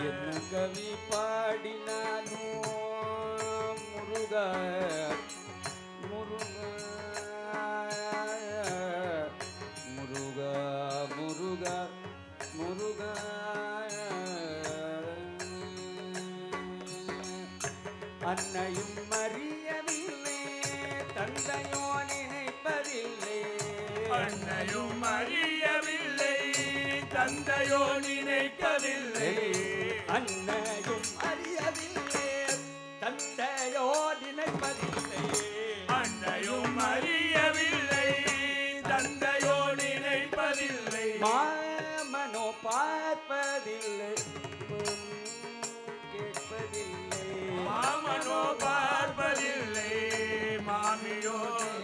என்ன கவி பாடினாலும் முருகா முருகா முருகா முருகா முருகா அன்னையும் அறியவில்லை தந்தையோ நினைப்பதில்லை அன்னையும் அறியவில்லை தந்தையோ நினைக்கவில்லை அன்னையும் அறியவில்லை தந்தையோ நினைப்பதில்லை அன்னையும் அறியவில்லை தந்தையோ நினைப்பதில்லை மாமனோ பார்ப்பதில்லை கேட்பதில்லை மாமனோ பார்ப்பதில்லை மாமியோ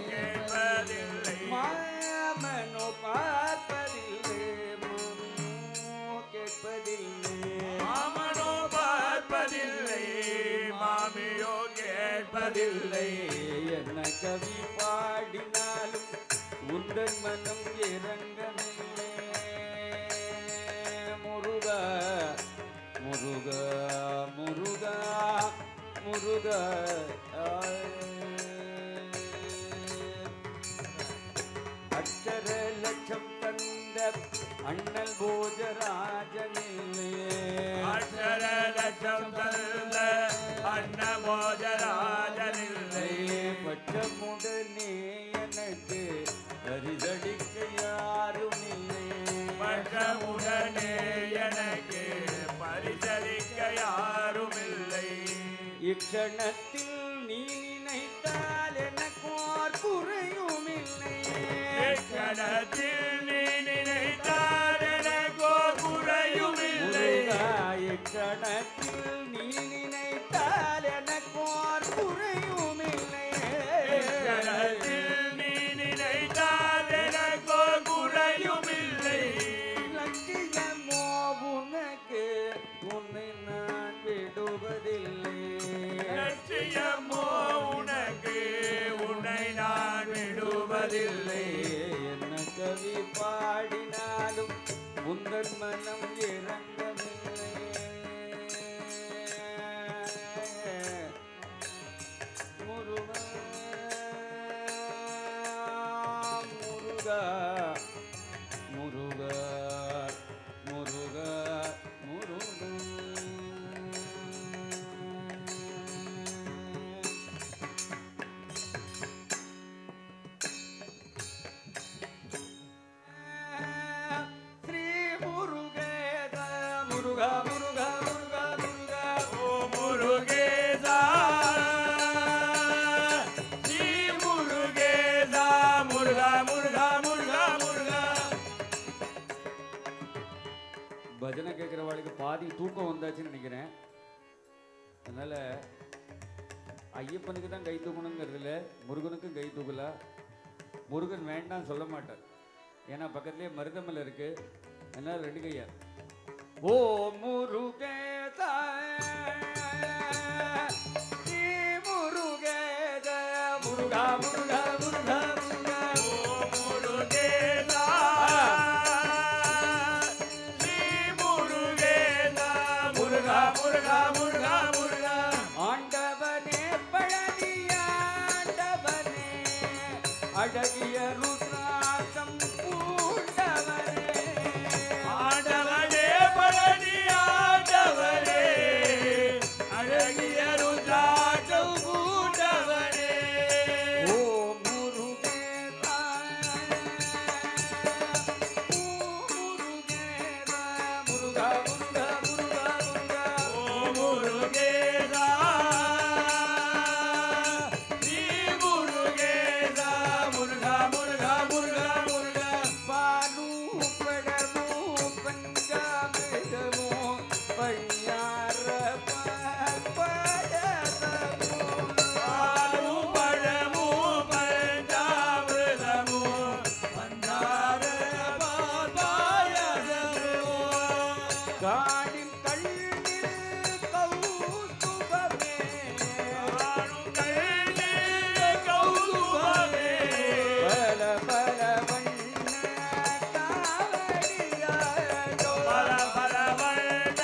கேட்பதில்லை மாமனோ பார்ப்பதில்லை மாமியோ கேட்பதில்லை மாமனோ பார்ப்பதில்லை மாமியோ கேட்பதில்லை என்ன கவி பாடினாலும் உந்தன் மனம் இறங்கவில்லை முருகா முருகா முருகா முருகா அச்சர லட்சம் தந்த அண்ணல் போஜராஜனில்லை அக்ஷர லட்சம் தந்த அன்னபோஜராஜனில்லை பட்டமுடனே எனக்கு பரிசளிக்க யாரும் இல்லை பட்டமுடனே எனக்கு பரிசளிக்க யாரும் இல்லை இக்கணத்தில் நீ நினைத்தால் எனக்கு ஓர் குறையும் இல்லை இக்கணத்தில் நீ நினைத்தால் எனக்கோ குறையும் இல்லை இக்கணத்தில் நீ நினைத்தால் எனக்கு ஓர் குறையும் இல்லை இக்கணத்தில் நீ நினைத்தால் எனக்கோ குறையும் இல்லை லட்சியமோ உனக்கு உன்னை நான் விடுவதில்லை லட்சியமோ உனக்கு உன்னை நான் விடுவதில்லை என்ன கவி பாடினாலும் உந்தன் மனம் இறங்கவில்லை முருகா முருகா முருகா முருகா முருகா ஸ்ரீ முருகேத முருகா முருகா முருகா முருகா ஓ முருகேசா ஸ்ரீ முருகேசா முருகா முருகா முருகா முருகா பஜனை கேட்குறவாளுக்கு பாதி தூக்கம் வந்தாச்சுன்னு நினைக்கிறேன். அதனால ஐயப்பனுக்கு தான் கை தூக்கணுங்கிறதுல முருகனுக்கும் கை தூக்கல. முருகன் வேண்டாம் சொல்ல மாட்டார், ஏன்னா பக்கத்துலேயே மருதமலை இருக்கு. அதனால ரெண்டு கையா ஓ முருகேசா ஸ்ரீ முருகேச முருகா முருகா முருகா முருகா ஓ முருகேசா ஸ்ரீ முருகேசா முருகா முருகா முருகா முருகா ஆண்டவனே பழனி ஆண்டவனே அழகிய ருத்ராட்சம் பூண்டவனே ஆண்டவனே பழனி ஆண்டவனே அழகிய ருத்ராட்சம் பூண்டவனே ஓ முருகேசா ஓ முருகேசா முருகா முருகா முருகா முருகா ஓ முருகேசா ஸ்ரீ முருகேசா முருகா முருகா முருகா முருகா பாலு படமோ பஞ்சாமிரமோ பையார பாயசமோ பாலு பழமு பஞ்சாமிரதமு பஞ்சார பாயசமு காணின் கண்ணில் கௌசுபமே காணும் கண்ணில் கௌதுகமே பல பல வண்ண காவடியாடோ பல பல வண்ண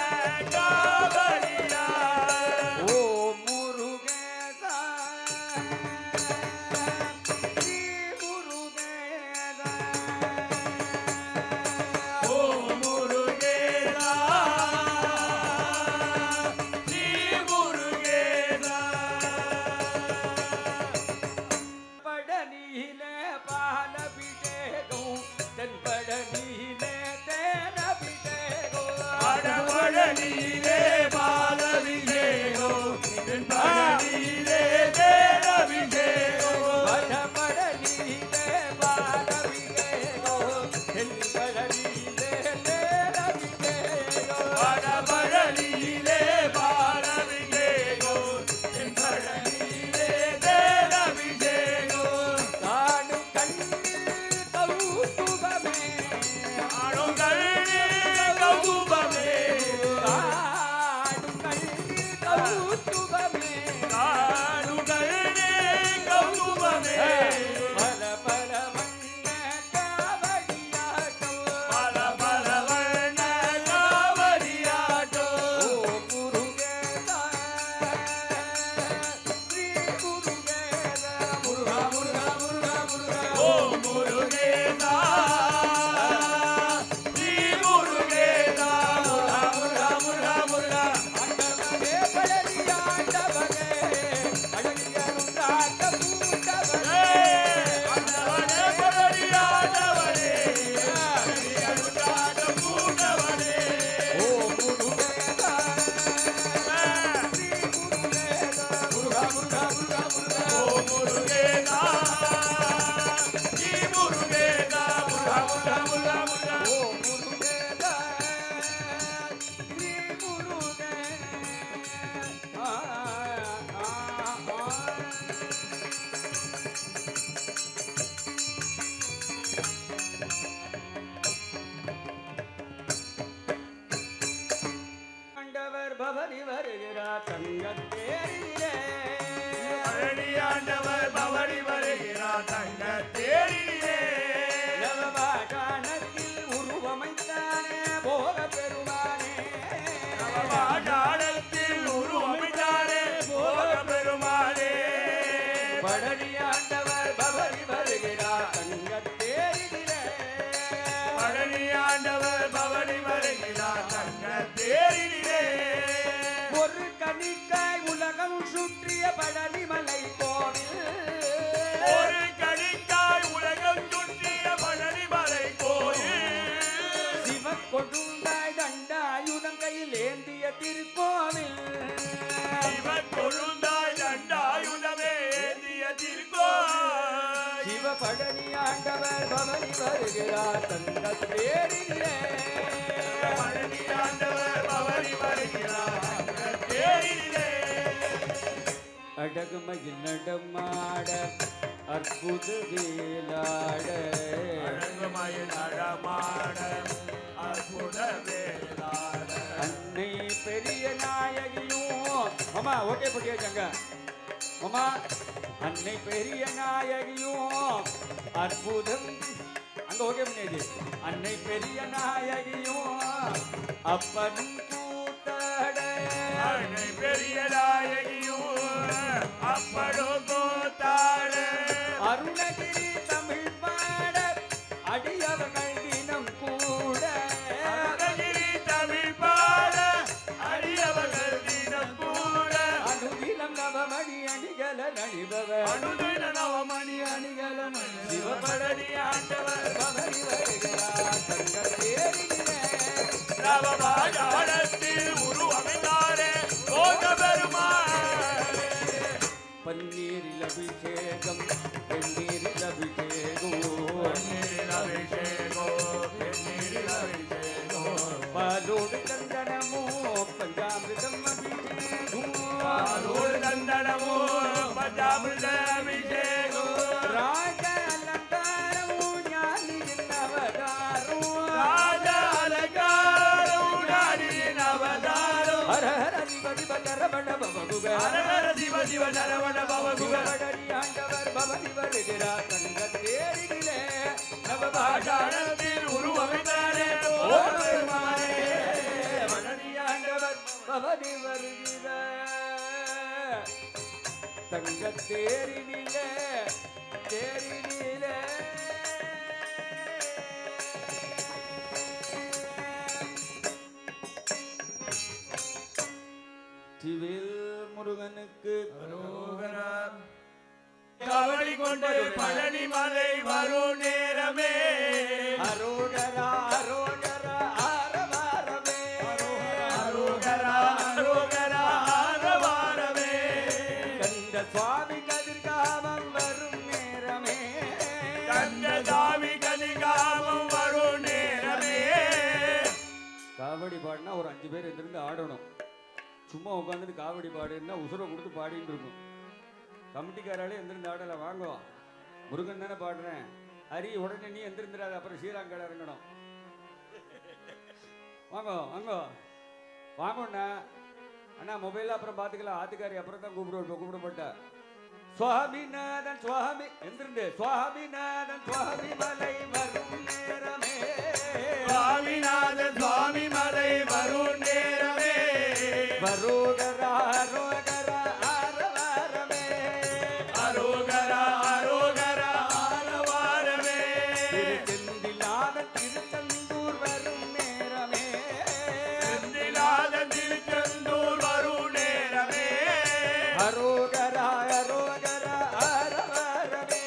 பவனி வருகிறார் தங்கத்தேரிலே பழனி ஆண்டவர் பவனி வருகிறார் தங்க தேரிலே நவபாஷாணத்தில் உருவமைத்தானே போக பெருமானே நவபாஷாணத்தில் உருவமைத்தானே போக பெருமானே பழனி ஆண்டவர் பவனி வருகிறார் தங்கத்தேரிலே பழனி ஆண்டவர் பவனி வருகிறார் தங்க தேரிலே ஒரு கணிக்காய் உலகம் சுற்றிய பழனிமலை கோவில் ஒரு கணிக்காய் உலகம் சுற்றிய பழனிமலை கோயில் சிவன் கொடுந்தாய் தண்டாயுதம் கையில் ஏந்திய திருக்கோவில் சிவன் கொழுந்தாய் தண்டாயுதமே ஏந்திய திருக்கோயில் சிவ பழனி ஆண்டவர் பவனி வருகிறார் தங்கத்தேரிலே பழனி ஆண்டவர் பவனி வருகிறார் தங்க தேரிலே அடகுமையில் நடமாட அற்புத வேலாட அழகுமயில் நடமாட அற்புத வேளாட அன்னை பெரிய நாயகியும் மாமா ஓகே பண்ணியாச்சாங்க மாமா அன்னை பெரிய நாயகியும் அற்புதம் அங்க ஓகே பண்ணியாச்சு அன்னை பெரிய நாயகியும் அப்பனும் கூத்தாட அன்னை பெரிய நாயகியும் அப்படோ கோத்தாட அருணகிரி தமிழ் பாட அடியவர்கள் தினம் கூட அருணகிரி தமிழ் பாட அடியவர்கள் தினம் கூட அனுதினம் நவமணி அணிகல நணிபவர் அனுதின நவமணி அணிகல சிவபழனி ஆண்டவர் பவனி வருகிறார் தங்கத்தேரிலே நவபாஷாணத்தில் உருவமைந்தாரே போக பெருமாள் பன்னீரில் அபிஷேகம் வெந்நீரில் அபிஷேகம் பன்னீரில் அபிஷேகோ பெண்ணீரில் அபிஷேகோ பாலோடு சந்தனமோ பஞ்சாமிர்தம் அபிஷேகம் பாலோடு சந்தனமோ பஞ்சாமிர்த அபிஷேகோ ராஜ அலங்காரமோ ஞானியின் அவதாரம் ராஜ அலங்காரம் ஞானியின் அவதாரம் ஹர ஹர சிவ சிவ சரவண பவகுக ஹரஹர சிவ சிவ சரவண பவகுக பழனி ஆண்டவர் பவனி வருகிறார் தங்கத்தேரிலே பாஷாணத்தில் உருவமைத்தாரே போக பெருமாளே பழனி ஆண்டவர் பவனி வருகிறார் தங்கத்தேரிலே தேரிலே சிவில் முருகனுக்கு கவலை கொண்டு பழனி மலை வரும் நேரமே அரோகரா அரோகரா ஆரவாரமே அரோகரா அரோகரா ஆரவாரமே கந்த சுவாமி கதிர்காமம் வரும் நேரமே கந்தசாமி கதிகாமம் வரும் நேரமே காவடி பாடினா ஒரு 5 பேர் எந்திருந்து ஆடணும் சும்மா உட்காந்துட்டு காவடி பாடுன்னா உசுரை கொடுத்து பாடிட்டு இருக்கும் கமிட்டிக்காராலே எந்திருந்து ஆடலை வாங்கோ முருகன் தானே பாடுறேன் ஹரி உடனே நீ எந்திருந்துடாது அப்புறம் ஸ்ரீராங்கடை இறங்கணும் வாங்கோ வாங்கோ வாங்கண்ணா அண்ணா மொபைலில் அப்புறம் பார்த்துக்கலாம் ஆத்துக்காரி அப்புறம் தான் கூப்பிடப்பட்ட சுவாமிநாதன் சுவாமி எந்திருந்து சுவாமிநாதன் சுவாமி மலை வரும் நேரமே சுவாமிநாதன் சுவாமி மலை வரும் நேரமே வரோகரா ரோகரா ஆரவாரமே அரோகரா அரோகரா ஆரவாரமே திருச்செந்திலாத திருச்செந்தூர் வரும் நேரமே செந்திலாத திருச்செந்தூர் வரும் நேரமே அரோகரா அரோகரா ஆரவாரமே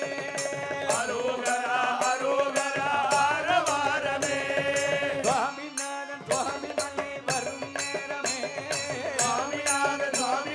அரோகரா அரோகரா ஆரவாரமே சுவாமிநாதன் சுவாமி மலை வரும் நேரமே சுவாமிநாதன் சுவாமி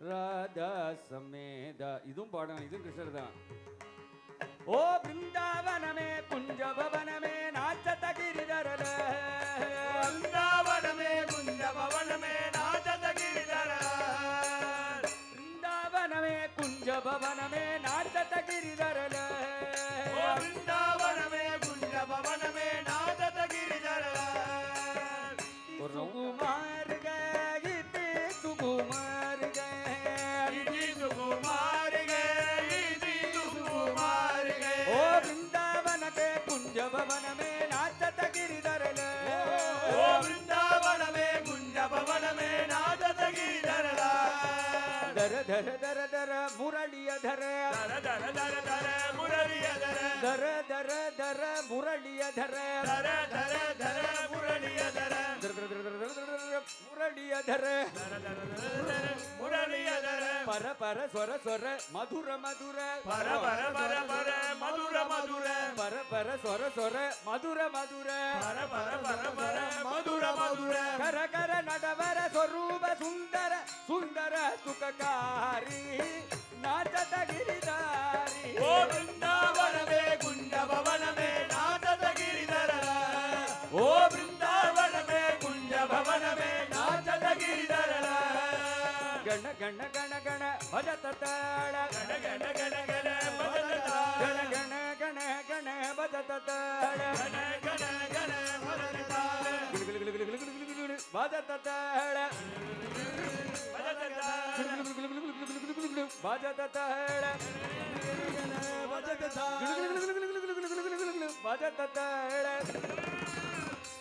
ராதா சமேத இதுவும் பாடணும், இதுவும் கிருஷ்ணர் தான். ஓ பிருந்தாவனமே குஞ்சபவனமே நாச்சத கிரிதரல பிருந்தாவனமே குஞ்சபவனமே நாச்சத கிரிதர பிருந்தாவனமே குஞ்சபவனமே நாச்சத கிரிதரல ஓ பிருந்தாவனமே குஞ்சபவனமே நாச்சத கிரிதர ஒரு சுகுமார் கீதே சுகுமார் இதி சுகுமார் இதி சுகுமார் ஓ பிருந்தாவனமே குஞ்சபவனமே நாச்சத கிரிதரல ஓ பிருந்தாவனமே குஞ்சபவனமே நாச்சத கிரிதர ದರ ಧರ ಧರ ಧರ ಮುರಳಿಯ ಧರ ದರ ದರ ದರ ದರ ಮುರಳಿಯ ದರ ಧರ ಧರ ಧರ ಮುರಳಿಯ ಧರ ದರ ದರ ದರ ಮುರಳಿಯ ದರ ಧರ ಧರ ಧರ ಧರ ಧರ ಧರ ಮುರಳಿಯ ಧರ ದರ ದರ ದರ ದರ ಮುರಳಿಯ ದರ ಪರ ಪರ ಸ್ವರ ಸ್ವರ ಮಧುರ ಮಧುರ ಪರ ಪರ ಪರ ಪರ ಮಧುರ ಮಧುರ ಪರ ಪರ ಸ್ವರ ಸ್ವರ ಮಧುರ ಮಧುರ ಪರ ಪರ ಪರ ಪರ ಮಧುರ ಮಧುರ ಕರ ಕರ ನಡವರ ಸ್ವರೂಪ ಸುಂದರ ಸುಂದರ ಸುಖಕಾರಿ ನಾಚದ ಗಿರಿದಾರಿ ಓ ಬೃಂದಾವನವೇ ಕುಂಜಭವನವೇ ನಾಚದ ಗಿರಿಧರ ಓ ಬೃಂದಾವನವೇ ಕುಂಜಭವನವೇ ನಾಚದ ಗಿರಿಧರ ಗಣ ಗಣ ಗಣ ಗಣ ಭಜತ ತಾಳ ಗಣ ಗಣ ಗಣ ಗಣ ಭಜತ ತಾಳ ಗಣ ಗಣ ಗಣ ಗಣ ಭಜತ ತಾಳ ಗಣ ಗಣ ಗಣ ಭಜತ ತಾಳ ಭಜತ ತಾಳ ಭಜತ ತಾಳ ಭಜತ ತಾಳ ಭಜತ ತಾಳ ಭಜತ ತಾಳ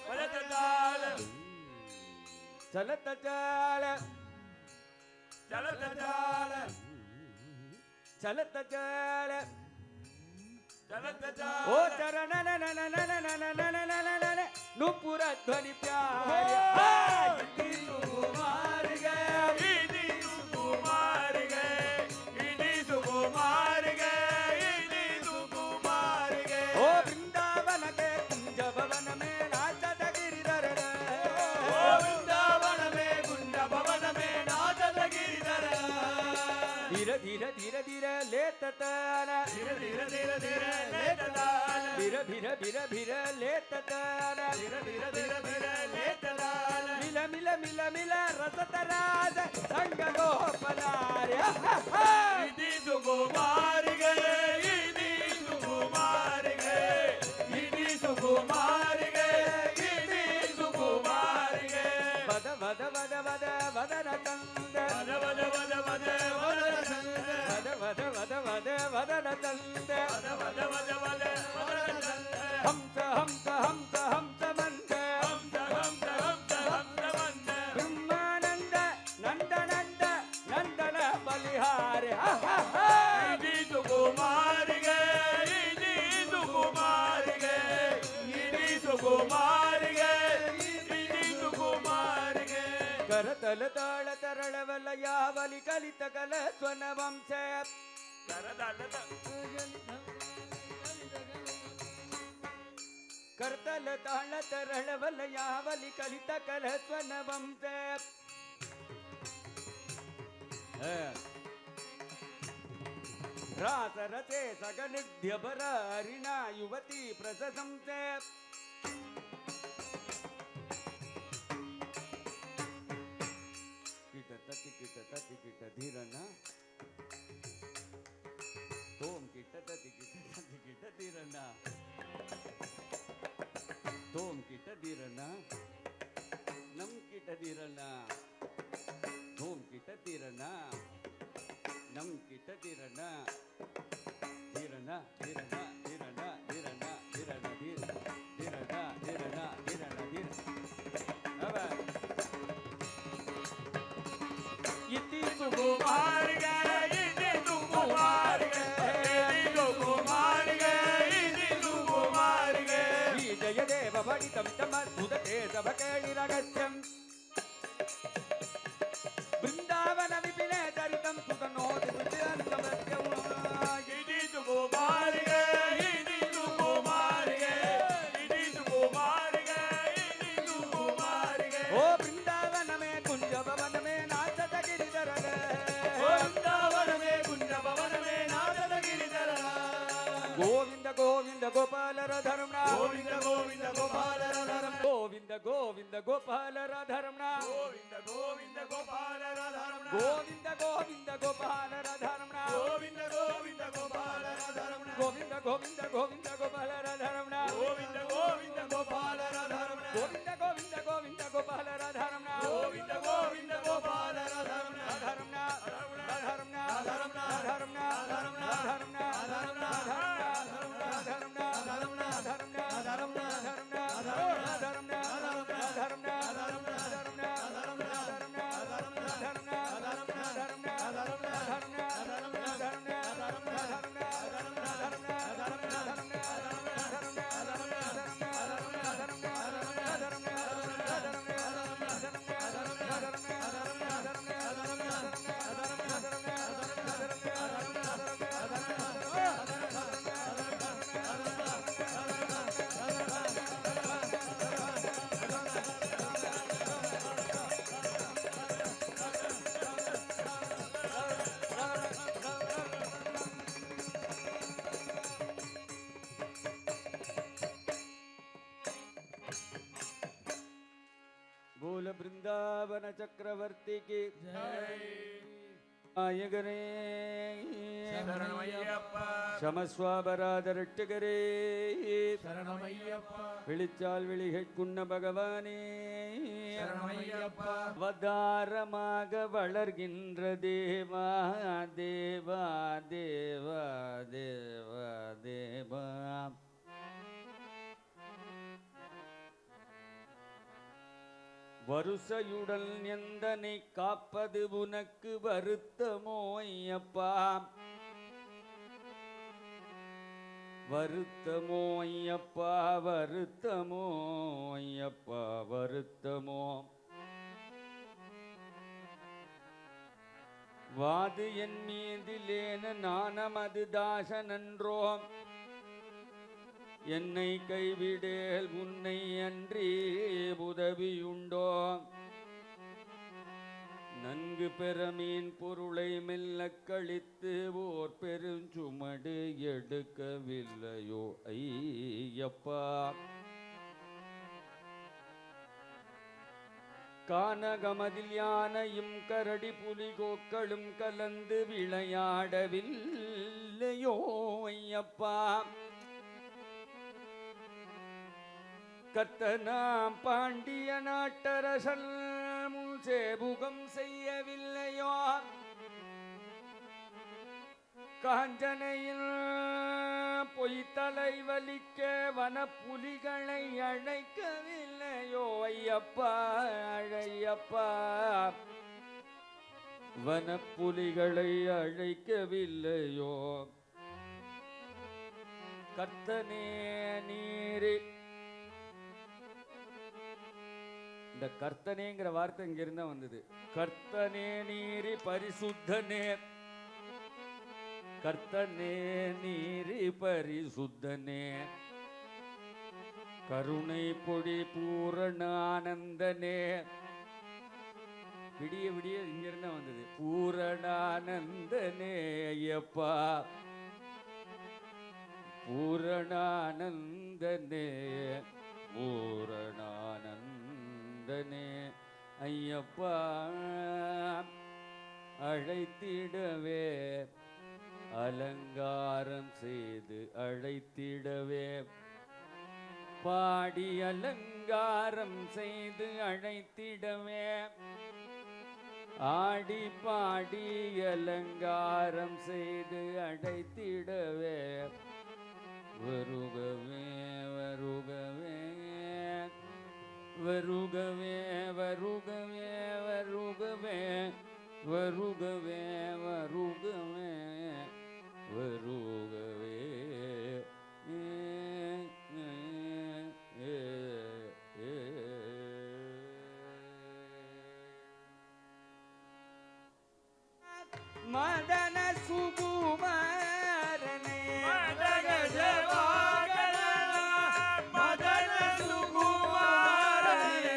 ಭಜತ ತಾಳ ಚಲತ ಚಾಳ ಚಲತ ತಾಳ ಚಲತ ಚಾಳ ಚಲತ ಓ ತಾಳ ಚರಣ ನುಪುರ ಧ್ವನಿ ಪ್ಯಾರ ಇದಿ ಸುಕುಮಾರಿಗೆ ಇದಿ ಸುಕುಮಾರಿಗೆ ಇದಿ ಸುಕುಮಾರಿಗೆ ಇದಿ ಸುಕುಮಾರಿಗೆ ಓ ಬೃಂದಾವನಕ್ಕೆ ಕುಂಜಭವನ ಮೇ ನಾಚದ ಗಿರಿಧರ ಓ ಬೃಂದಾವನವೇ ಕುಂಜಭವನವೇ ನಾಚದ ಗಿರಿಧರ ಧೀರ ಧೀರ ಧೀರ ಧೀರ ಲೇತತಾನ ಧಿರ ಧಿರ ಧಿರ ಧಿರ ಲೇತದಾನ ಭಿರ ಭಿರ ಭಿರ ಭಿರ ಲೇತತಾನ ಧಿರ ಧಿರ ಧಿರ ಧಿರ ಲೇತದಾನ ಮಿಲ ಮಿಲ ಮಿಲ ಮಿಲ ರಸತರಾಜ ಸಂಗ ಗೋಪನಾರ್ಯ ಇದಿ ಸುಕುಮಾರಿಗೆ ಇದಿ ಸುಕುಮಾರಿಗೆ ಇದಿ ಸುಕುಮಾರಿಗೆ ಇದಿ ಸುಕುಮಾರಿಗೆ ವದ ವದ ವದ ವದ ವದನ ಚಂದ ವದ ವದ ವದ ವದ ವದನ ಚಂದ ವದ ವದ ವದ ವದ ವದನ ಚಂದ ವದ ವದ ವದ ವದ ವದನ ಚಂದ ಹಂಸ ಹಂಸ ಹಂಸ ಹಂಸ ಮಂದ ಹಂಸ ಹಂಸ ಹಂಸ ಹಂಸ ಮಂದ ಬ್ರಹ್ಮಾನಂದ ನಂದ ನಂದ ನಂದನ ಬಲಿಹಾರಿ ಇದಿ ಸುಕುಮಾರಿಗೆ ಇದಿ ಸುಕುಮಾರಿಗೆ ಇದಿ ಸುಕುಮಾರಿಗೆ ಇದಿ ಸುಕುಮಾರಿಗೆ ಕರತಲ ತಾಳ ತರಳವಲ ಯಾವಲಿ ಕಲಿತ ಕಲ ಸ್ವನ ವಂಶ ಕರ್ತಲ ತಾಳ ತರಳವಲ ಯಾವಲಿ ಕಲಿತ ಕಲ ಸ್ವನ ವಂಶ ರಾಸ ರಚೆ ಸಗನಿಧ್ಯ ಬರ ಹರಿಣ ಯುವತಿ ಪ್ರಸಂಸೆ ಕಿಟ ಕಿಟ ಧೀರನ ತೋಂ ಕಿಟ ಕಿಟ ಧೀರನ ತೋಂ ಕಿಟ ಧೀರನ ನಮ್ ಕಿಟ ಧೀರನ ತೋಂ ಕಿಟ ಧೀರನ ನಮ್ ಕಿಟ ಧೀರನ ಧೀರನ ಧೀರನ ಧೀರನ ಧೀರನ ಧೀರನ ಧೀರ ಧೀರನ ಧೀರನ ಧೀರನ ಧೀರ ಅವ ಇತಿ ಸುಕುಮಾರಿಗೆ ಇದಿ ಸುಕುಮಾರಿಗೆ ಇದಿ ಸುಕುಮಾರಿಗೆ ಇದಿ ಸುಕುಮಾರಿಗೆ ಶ್ರೀ ಜಯದೇವ ಭಣಿತಂ ತಮದ್ಭುತತೆ ಸಭ ಕೇಳಿ ರಹಸ್ಯಂ ಬೃಂದಾವನ ವಿಪಿನ ಚರಿತಂ ಸುಖನೋತಿ ಬೃಂದಾವನಮಸ್ಯಂ ಇದಿ ಸುಕುಮಾರಿಗೆ ಇದಿ ಸುಕುಮಾರಿಗೆ ಇದಿ ಸುಕುಮಾರಿಗೆ ಇದಿ ಸುಕುಮಾರಿಗೆ ಓ ಬೃಂದಾವನ ಮೇ ಕುಂಜ ಭವನ ಮೇ ನಾಚದ ಗಿರಿಧರ கோபால ராதாரமணா கோவிந்த கோவிந்த கோபால ராதாரமண கோவிந்த கோவிந்த கோபால ராதாரமணா கோவிந்த கோவிந்த கோபால ராதாரமண கோவிந்த கோவிந்த கோபால ராதாரமணா கோவிந்த கோவிந்த கோபால ராதாரமண கோவிந்த கோவிந்த கோவிந்த கோபால ராதாரமணா கோவிந்த கோவிந்த கோபால ராதாரமண கோவிந்த கோவிந்த கோவிந்த கோபால ராதாரமணா கோவிந்த கோவிந்த கோபால ராதாரமண ராதாரமணா ராதாரமணா ராதாரமண ராதாரமணா ராதாரமணா ராதாரமணா ராதாரமணா बोल वृंदावन चक्रवर्ती की नायकने சரணமையப்பா சமஸ்வாபராதரட்டுகரே சரணமையப்பா விழிச்சால் விழிகை குன்ன பகவானே சரணமையப்பா அவதாரமாக வளர்கின்ற தேவா தேவா தேவா தேவா தேவா வருசையுடல் எந்தனை காப்பது உனக்கு வருத்தமோ ஐயப்பா வருத்தமோ ஐயப்பா வருத்தமோ ஐயப்பா வருத்தமோ வாது என் மீதிலேன நானமது தாசனன்றோ என்னை கைவிடேல் உன்னை அன்றி உதவியுண்டோ நன்கு பெறமீன் பொருளை மெல்ல கழித்து ஓர் பெருஞ்சுமடு எடுக்கவில்லையோ ஐயப்பா கானகமதில் யானையும் கரடி புலிகோக்களும் கலந்து விளையாடவில்லையோ ஐயப்பா கத்தனாம் பாண்டிய நாட்டரசல் முன் சேபுகம் செய்யவில்லையோ காஞ்சனையில் பொய்த்தலை வலிக்க வனப்புலிகளை அழைக்கவில்லையோ ஐயப்பா அழையப்பா வனப்புலிகளை அழைக்கவில்லையோ கர்த்தனே நீரே இந்த கர்த்தனேங்கிற வார்த்தை இங்க இருந்தா வந்தது கர்த்தனே நீரி பரிசுத்தனே கர்த்தனே நீரி பரிசுத்தனே கருணை பொடி பூரணானந்தனே விடிய விடிய இங்க இருந்தா வந்தது பூரணானந்தனே ஐயப்பா பூரணானந்தனே பூரணானந்தனே ஐயப்பா அழைத்திடவே அலங்காரம் செய்து அழைத்திடவே பாடி அலங்காரம் செய்து அழைத்திடவே ஆடி பாடி அலங்காரம் செய்து அழைத்திடவே வருகவே வருகவே வருகவே வருகவே வருகவே வருகவே வருகவே வருகவே மதன சுகுமாரனே மத கஜவாகன மதன சுகுமாரனே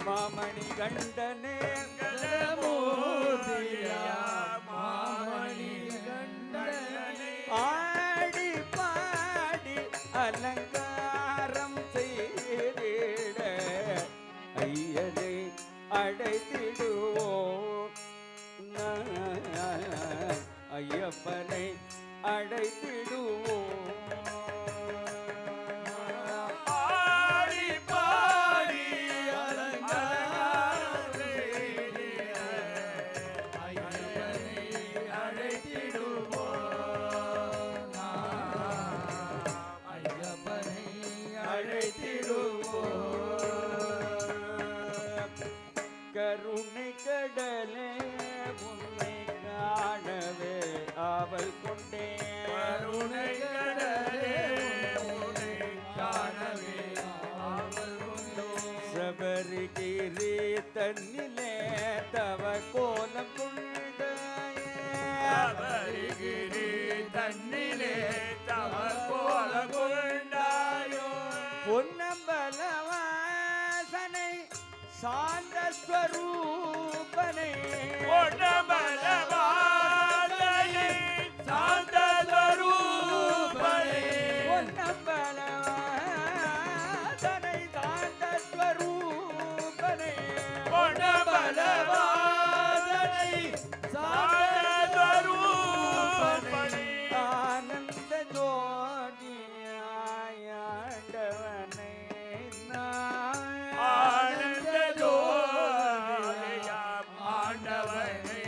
மாமணி கண்டனே மாமணி கண்டனே ஆடி பாடி அலங்காரம் செய்திட ஐயனை அடைத்திடுவோம் ஐயப்பனை அடைத்திடுவோம் ஆடி பாடி அலங்காரம் செய்திட ஐயப்பனை அழைத்திடுவோம் ஐயப்பனை அழைத்திடுவோம் கருணை கடலே உன்னை காணவே ஆவல் கொண்டேன் கருணை கடலே உன்னை காணவே ஆவல் கொண்டோம் சபரிகிரி தன்னிலே தவ கோலம் கொண்டாயே சபரிகிரி தன்னிலே தவ போல கொண்டாயோ பொன்னம்பலவாசனை சாந்த ஸ்வரூபனை பொன்னம்பலவாசனை சாந்த ஸ்வரூபனை பொன்னம்பலவாசனை சாந்த ஸ்வரூபனை பொன்னம்பலவாசனை சாந்த ஸ்வரூபனை ஆனந்த ஜோதியாண்டவனை ஆனந்த ஜோதியாம் ஆண்டவனை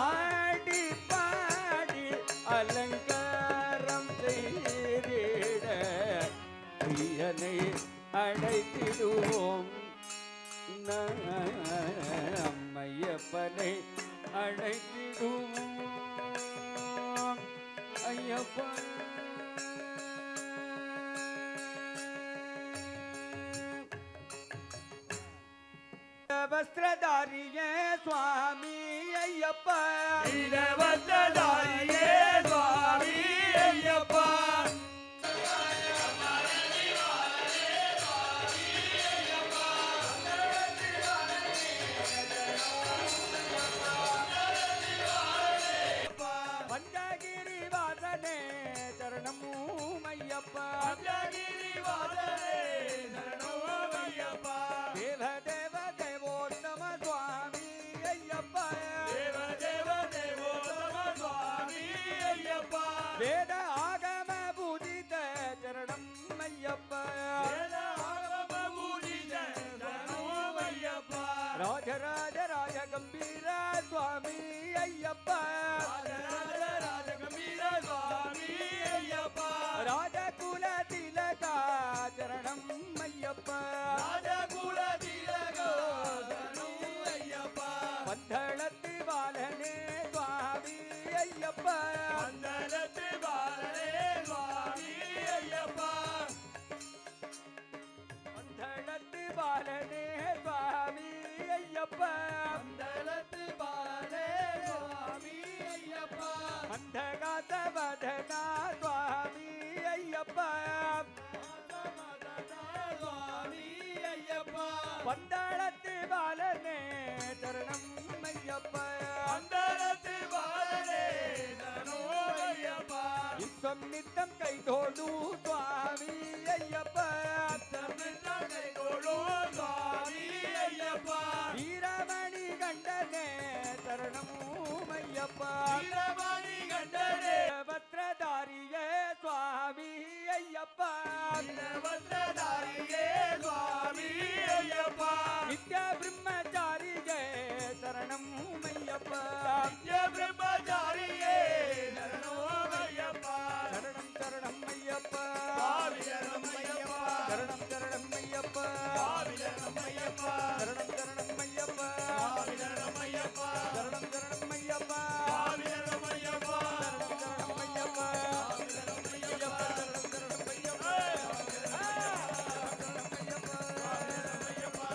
ஆடி பாடி அலங்காரம் செய்திட பிரியனை அழைத்திடுவோம் அம்மையப்பனை அழைத்திடுவோம் ஐயப்பன் வஸ்திரதாரியே சுவாமி ஐயப்பா இலவசதாரியே சுவாமி ஐயப்பா பஞ்சகிரி வாசனே சரணமும் ஐயப்பா பஞ்சகிரி வாசனே சரணம் ஐயப்பா தேவ தேவ தேவோத்தம சுவாமி ஐயப்பா தேவ தேவ தேவோத்தம சுவாமி ஐயப்பா வேத ஆகம பூஜித சரணம் ஐயப்பா வேத ஆகம பூஜித சரணம் ஐயப்பா ராஜராஜ ராஜ கம்பீர சுவாமி ஐயப்பா ராஜராஜ ராஜகம்பீர சுவாமி ஐயப்பா ராஜகுல திலகா சரணம் ஐயப்பா ராஜகுல திலகோ சரணம் ஐயப்பா பந்தளத்து பாலனே சுவாமி ஐயப்பா பந்தளத்து பாலனே சுவாமி ஐயப்பா பந்தளத்து பாலனே சுவாமி ஐயப்பா பந்தளத்து பாலனே சுவாமி ஐயப்பா மந்தகாச வதனா சுவாமி ஐயப்பா சுவாமி ஐயப்பா பந்தளத்து பாலனே சரணம் ஐயப்பா பந்தளத்து பாலனே சரணம் ஐயப்பா விஸ்வம் நித்தம் கைதோடு சுவாமி ஐயப்பா தமிழ்நாட்டை தோழோ சுவாமி ஐயப்பா வீரமணி கண்டனே சரணமும் ஐயப்பா வீரமணி கண்டனே வஸ்திரதாரியே சுவாமி ஐயப்பா வீரவஸ்திரதாரியே சுவாமி ஐயப்பா நித்ய பிரம்மச்சாரியே சரணம் ஐயப்பா நித்ய பிரம்மச்சாரியே சரணம் ஐயப்பா சரணம் சரணம் ஐயப்பா சுவாமி சரணம் ஐயப்பா சரணம் சரணம் ஐயப்பா சுவாமி சரணம் ஐயப்பா சரணம் சரணம் ஐயப்பா சுவாமி சரணம் ஐயப்பா சரணம் சரணம் ஐயப்பா சுவாமி சரணம் ஐயப்பா சரணம் சரணம் ஐயப்பா சுவாமி சரணம் ஐயப்பா சரணம் சரணம் ஐயப்பா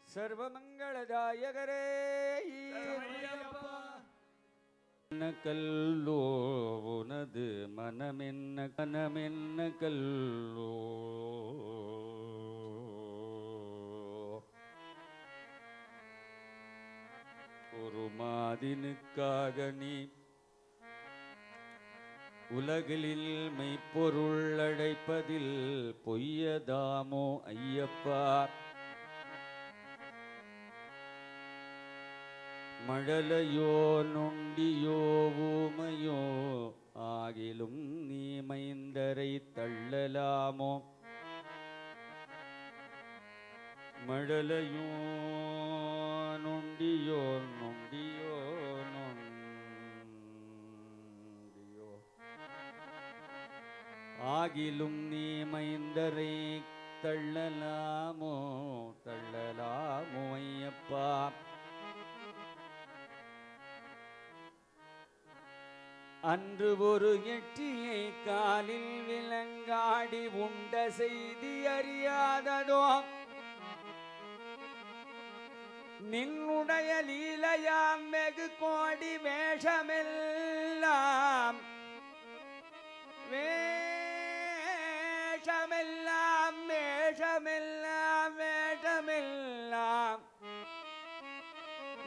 சர்வமங்களதாயகரே கல்லோ உனது மனமென்ன கனமென்ன கல்லோ ஒரு மாதினுக்காக நீ உலகில் மெய்ப்பொருள் அடைப்பதில் பொய்யதாமோ ஐயப்பா மழலையோ நொண்டியோ ஊமையோ ஆகிலும் நீ மைந்தரை தள்ளலாமோ மழலையோ நொண்டியோ நொண்டியோ நொண்டியோ ஆகிலும் நீ மைந்தரை தள்ளலாமோ தள்ளலாமோ ஐயப்பா அன்று ஒரு எட்டியை காலில் விலங்காடி உண்ட செய்தி அறியாததோ நின்னுடைய லீலையாம் வெகு கோடி வேஷமெல்லாம் வேஷமெல்லாம் வேஷமெல்லாம் வேஷமெல்லாம்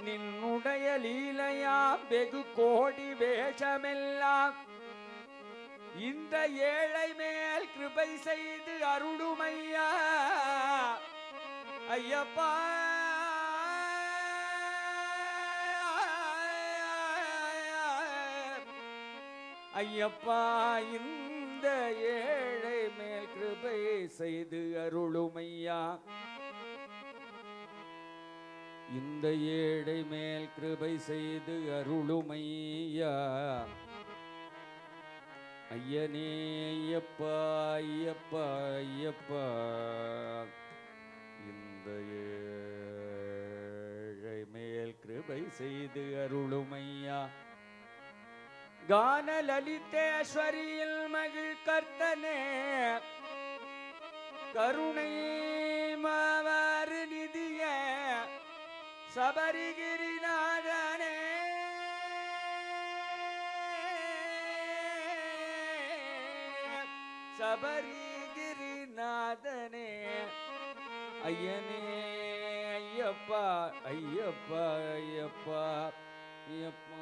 நின்னுடைய லீலையாம் வெகு கோடி வேஷமெல்லாம் இந்த ஏழை மேல் கிருபை செய்து அருளுமையா ஐயப்பா ஐயப்பா இந்த ஏழை மேல் கிருபை செய்து அருளுமையா இந்த ஏழை மேல் கிருபை செய்து அருளுமையா ஐயனே ஐயப்பா ஐயப்பா ஐயப்பா இந்த ஏழை மேல் கிருபை செய்து அருளுமையா கான லலிதேஸ்வரியில் மகிழ் கர்த்தனே கருணை மாவாறு நிதிய சபரிகிரிநாதனே சபரிகிரிநாதனே ஐயனே ஐயப்பா ஐயப்பா ஐயப்பா ஐயப்பா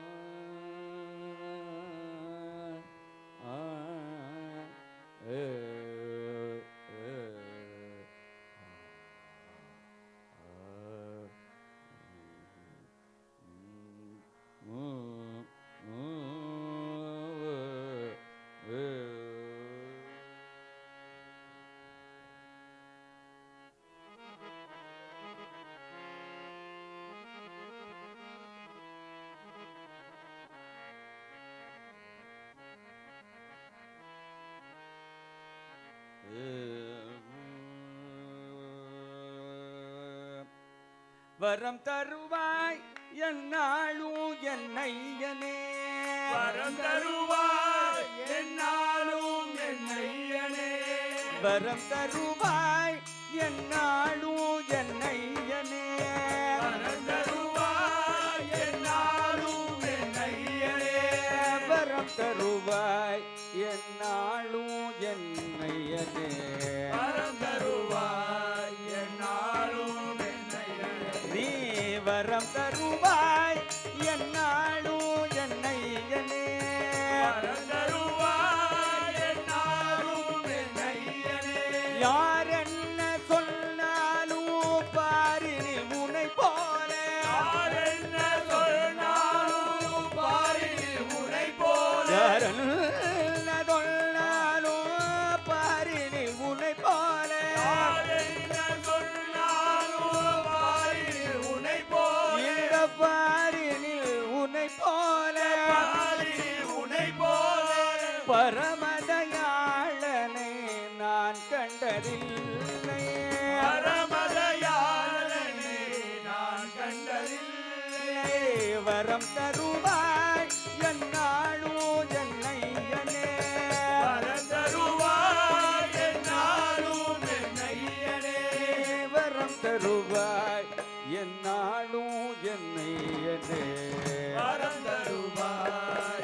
வரம் தருவாய் என்னாலும் என்னையனே வரம் தருவாய் என்னாலும் என்னையனே வரம் தருவாய் என்னாலும் என்னையனே வரம் தருவாய் என்னாலும் என்னையனே வரம் தருவாய் என்னாலும் என்னையனே வரம் தருவாய் என்னாலும் நீ வரம் தருவாய் என்னாலும் என்னையனே வரம் தருவாய் என்னாலும் என்னையனே யார் என்ன சொன்னாலும் பாரினி உனை போல யார் என்ன சொன்னாலும் பாரில் உனை போல யார் என்ன சொன்னாலும் பாரினி உனை போல யார் என்ன சொன்னாலும் பாரில் உனை போல இந்த பாரினில் உனை போல பாரில் உனை போல பரமதயாளனை நான் கண்டதில்லை பரமதயாளனை நான் கண்டதில்லை வரம் தருவாய் என்னாலும் என்னையனே வரம் தருவாய் என்னாலும் என்னையனே வரம் தருவாய் என்னாலும் என்னையனே வரம் தருவாய்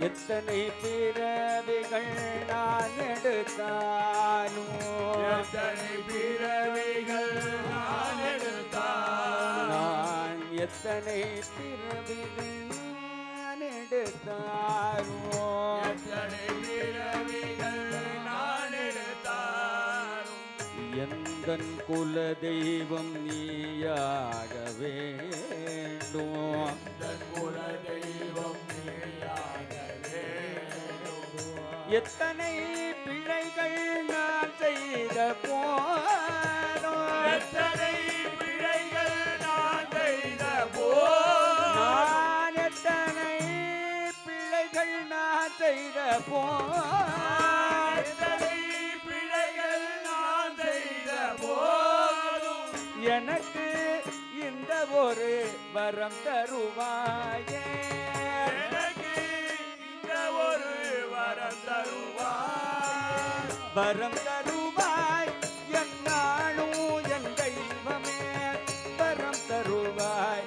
எத்தனை பிறவிகள் நான் எடுத்தாலும் எத்தனை பிறவிகள் நான் எடுத்தாலும் நான் எத்தனை பிறவிகள் நான் எடுத்தாலும் எத்தனை பிறவிகள் நான் எடுத்தாலும் எந்தன் குல தெய்வம் நீயாக வேண்டும் தன் குல தெய்வம் நீயாக வேண்டும். எத்தனை பிழைகள் நான் செய்த போதும் எத்தனை பிழைகள் நான் செய்த போதும் நான் எத்தனை பிழைகள் நான் செய்த போதும் எத்தனை பிழைகள் நான் செய்த போதும் எனக்கு இந்த ஒரு வரம் தருவாயே எனக்கு இந்த ஒரு வரம் தருவாய். வரம் தருவாய் என்னாலும் என் தெய்வமே வரம் தருவாய்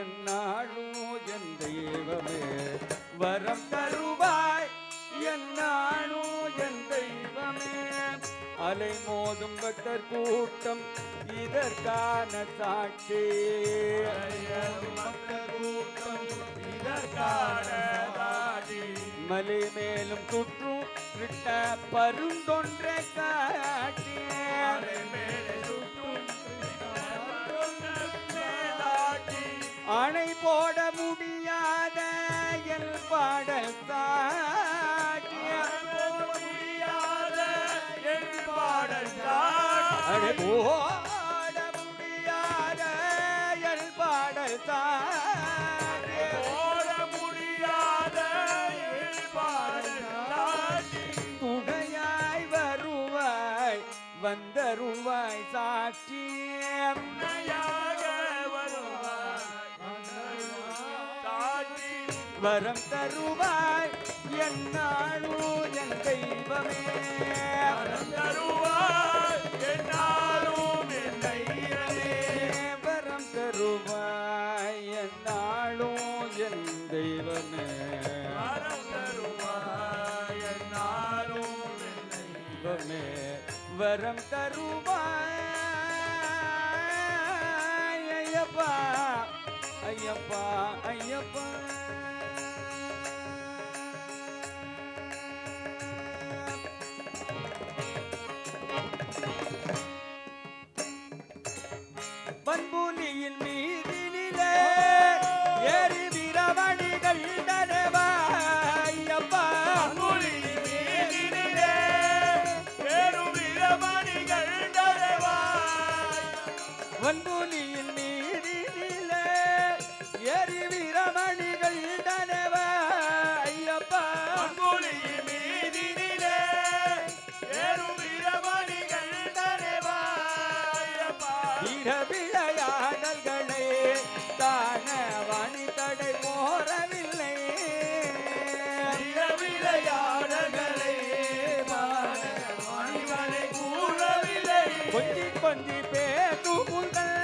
என்னாலும் என் தெய்வமே வரம் தருவாய் என்னாலும் என் தெய்வமே அலை மோதும் பக்தர் கூட்டம் இதற்கான சாட்சி மக்கள் கூட்டம் இதற்கான சாட்சி. மலை மேலும் சுற்றும் விட்ட பருந்தொன்றை காட்டி மலை மேலே சுற்றும் மேலாட்டி. அணை போட முடியாத என் பாடல் சாட்சி முடியாத என் பாடல் சாட்சி. அணை போட முடியாத என் பாடல் சாட்சி போட முடியாத என் பாடல் சாட்சி. துணையாய் வருவாய் வந்தருவாய் சாட்சி துணையாக வருவாய் சாட்சி. வரம் தருவாய் என்னாலும் என் தெய்வமே வரம் தருவாய் என்னாலும் என் தெய்வமே. வரம் தருவாய் என்னாலும் என் தெய்வமே வரம் தருவாய் என்னாலும் என் தெய்வமே. தெய்வமே வரம் தருவாய் ஐயப்பா ஐயப்பா ஐயப்பா பண்புலியின் மீதினிலே ஏறி வீரமணிகள் ஐயப்பா அங்குலியின் மீதினிலே ஏறும் வீரமணிகள் தருவாய். வன்புலியின் மீதினிலே ஏறி வீரமணிகள் ஐயப்பா அங்குலியின் மீதினிலே ஏறும் வீரமணிகள் தருவாய். வீர விளையாடல்களே தான வாணி தடை போறவில்லை விளையாடல்களை வாணிகளை கூறவில்லை. கொஞ்சி கொஞ்சி பேசுங்கள்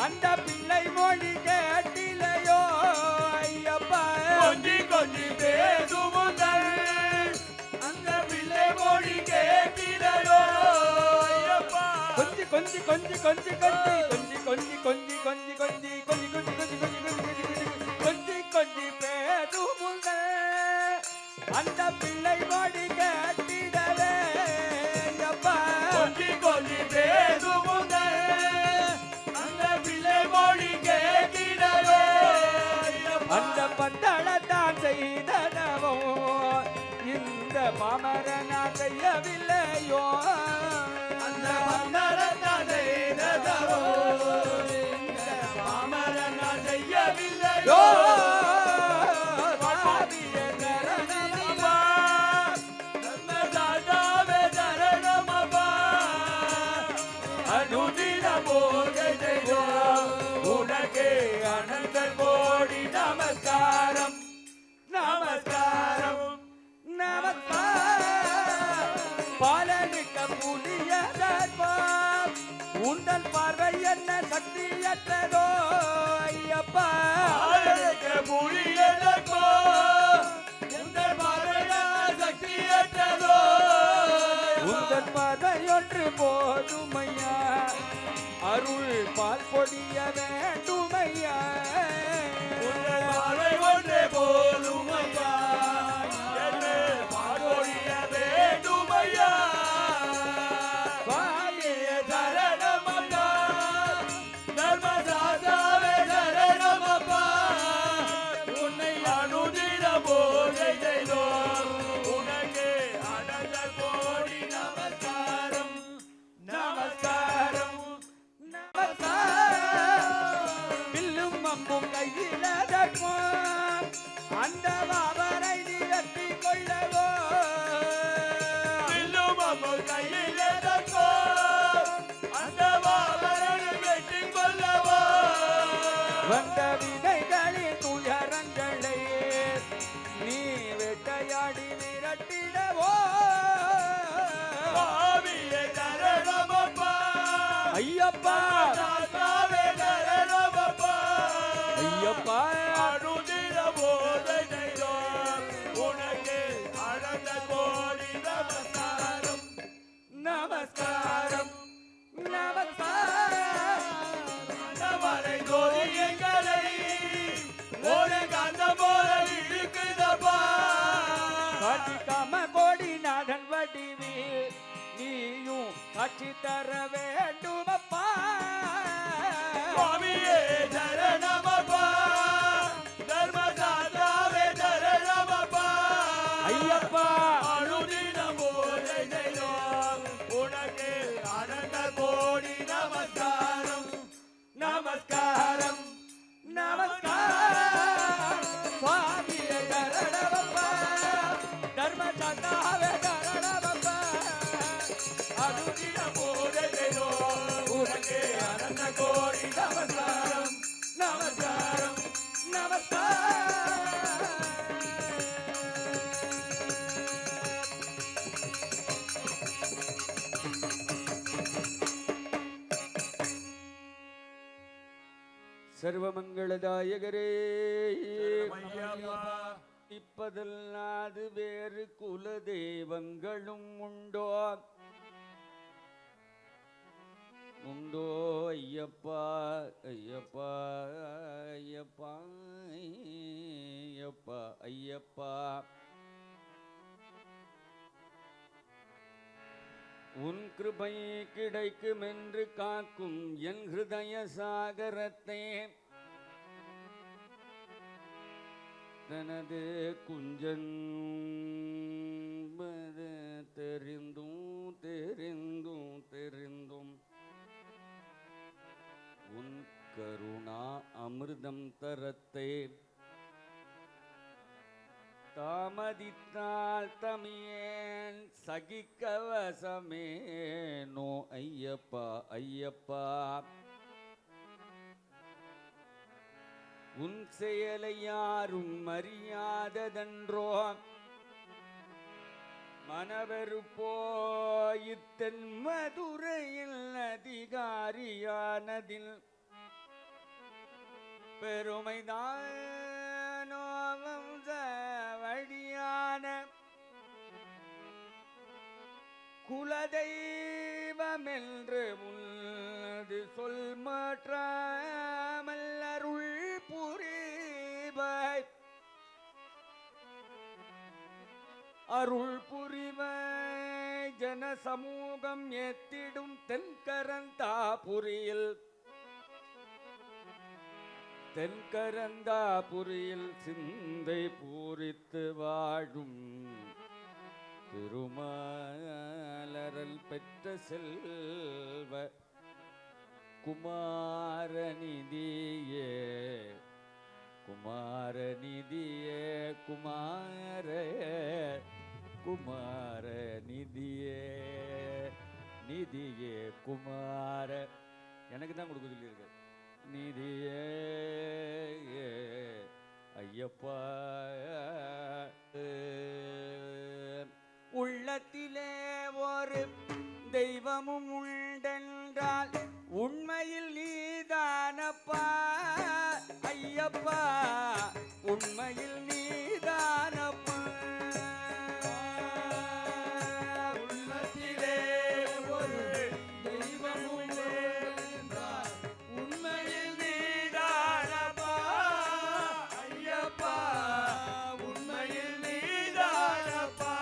அந்த பிள்ளை மொழி கேட்டிலையோ ஐயப்பா கொஞ்சி கொஞ்சி பேசுமுதல் அந்த பிள்ளை மொழி கேட்கிறதோ ஐயப்பா. கொஞ்சி கொஞ்சி கொஞ்சி கொஞ்சி கொஞ்சி கொஞ்சி கொஞ்சி கொஞ்சி கொஞ்சி கொஞ்சி கொஞ்சி கொஞ்சி கொஞ்சி கொஞ்சி கொஞ்சி கொஞ்சி பேசுங்கள் அந்த பிள்ளை மொழி கேட்டிடவே ஐயப்பா கொஞ்சி கொஞ்சி பேசுமுதல் அந்த பிள்ளை மொழி கேட்கிறதோ ஐயப்பா. அந்த பந்தளத்தான் செய்தனவோ இந்த பாமரனா செய்யவில்லையோ அந்த மன்னரத்தான் செய்ததவோ இந்த பாமரன் செய்யவில்லையோ. பாவிய சரணமப்பா. நன்மதாதாவே சரணமப்பா. அனுதின போகை செய்வோம் உனக்கே அனந்த கோடி நமஸ்காரம் நமஸ்காரம். நமஸ்காரம். பாலனுக்க புலியதற்பார் உந்தன் பார்வை என்ன சக்தியற்றதோ ஐயப்பா ஆளுக்கு புலியதற்கோ வந்த விதைகளின் துயரங்களை நீ வேட்டையாடி விரட்டிடவோ சுவாமியே சரணமப்பா ஐயப்பா தாத்தாவே சரணமப்பா ஐயப்பா அனுதின போதை செய்தோம் உனக்கு அனந்த கோடி நமஸ்காரம் நமஸ்காரம் நமஸ்காரம் மலை கோரி எங்களை ஒரு கந்த போல இருக்குதப்பா காட்சிக்காம கோடிநாதன் வடிவில் நீயும் காட்சி தர வேண்டுமப்பா சுவாமியே சரணமப்பா தர்மசாஸ்தாவே சரணமப்பா ஐயப்பா அனுதினம் போதை செய்தோம் உனக்கு அனந்த கோடி நமஸ்காரம் நமஸ்காரம் நமஸ்காரம் சுவாமியே சரணமப்பா தர்மசாஸ்தாவே சரணமப்பா அனுதினம் போதை செய்தோம் உனக்கு அனந்த கோடி நமஸ்காரம் நமஸ்காரம் நமஸ்காரம் சர்வமங்களதாயகரே சரணமையப்பா. இப்பதல்லாது வேறு குலதெய்வங்களும் உண்டோ உண்டோ ஐயப்பா ஐயப்பா ஐயப்பா ஐயப்பா ஐயப்பா உன் கிருபை கிடைக்கும் என்று காக்கும் என் ஹிருதய சாகரத்தை தனது குஞ்சன் தெரிந்தும் தெரிந்தும் தெரிந்தும் உன் கருணா அமிர்தம் தரத்தே தாமதித்தால் தமியேன் சகிக்கவசமேனோ ஐயப்பா ஐயப்பா உன் செயலை யாரும் அறியாததன்றோ மனவெறுப்போ இத்தன் மதுரையில் அதிகாரியானதில் பெருமைதானோ வம்ச வழியான குலதெய்வமென்று உள்ளது சொல் மாற்றாமல் அருள் புரிவாய் அருள் புரிவாய் ஜன சமூகம் ஏத்திடும் தென்கரந்தாபுரியில் தென்கரந்தாபுரியில் சிந்தை பூரித்து வாழும் திருமாலரல் பெற்ற செல்வ குமாரநிதியே குமாரநிதியே குமாரநிதியே நிதியே குமார எனக்கு தான் கொடுக்க சொல்லியிருக்கு நிதியே ஐயப்பா உள்ளத்திலே ஒரு தெய்வமும் உண்டென்றால் உண்மையில் நீதானப்பா ஐயப்பா உண்மையில் நீதானப்பா உள்ளத்திலே ஒரு தெய்வமும் என்றால் உண்மையில் நீதானப்பா ஐயப்பா உண்மையில் நீதானப்பா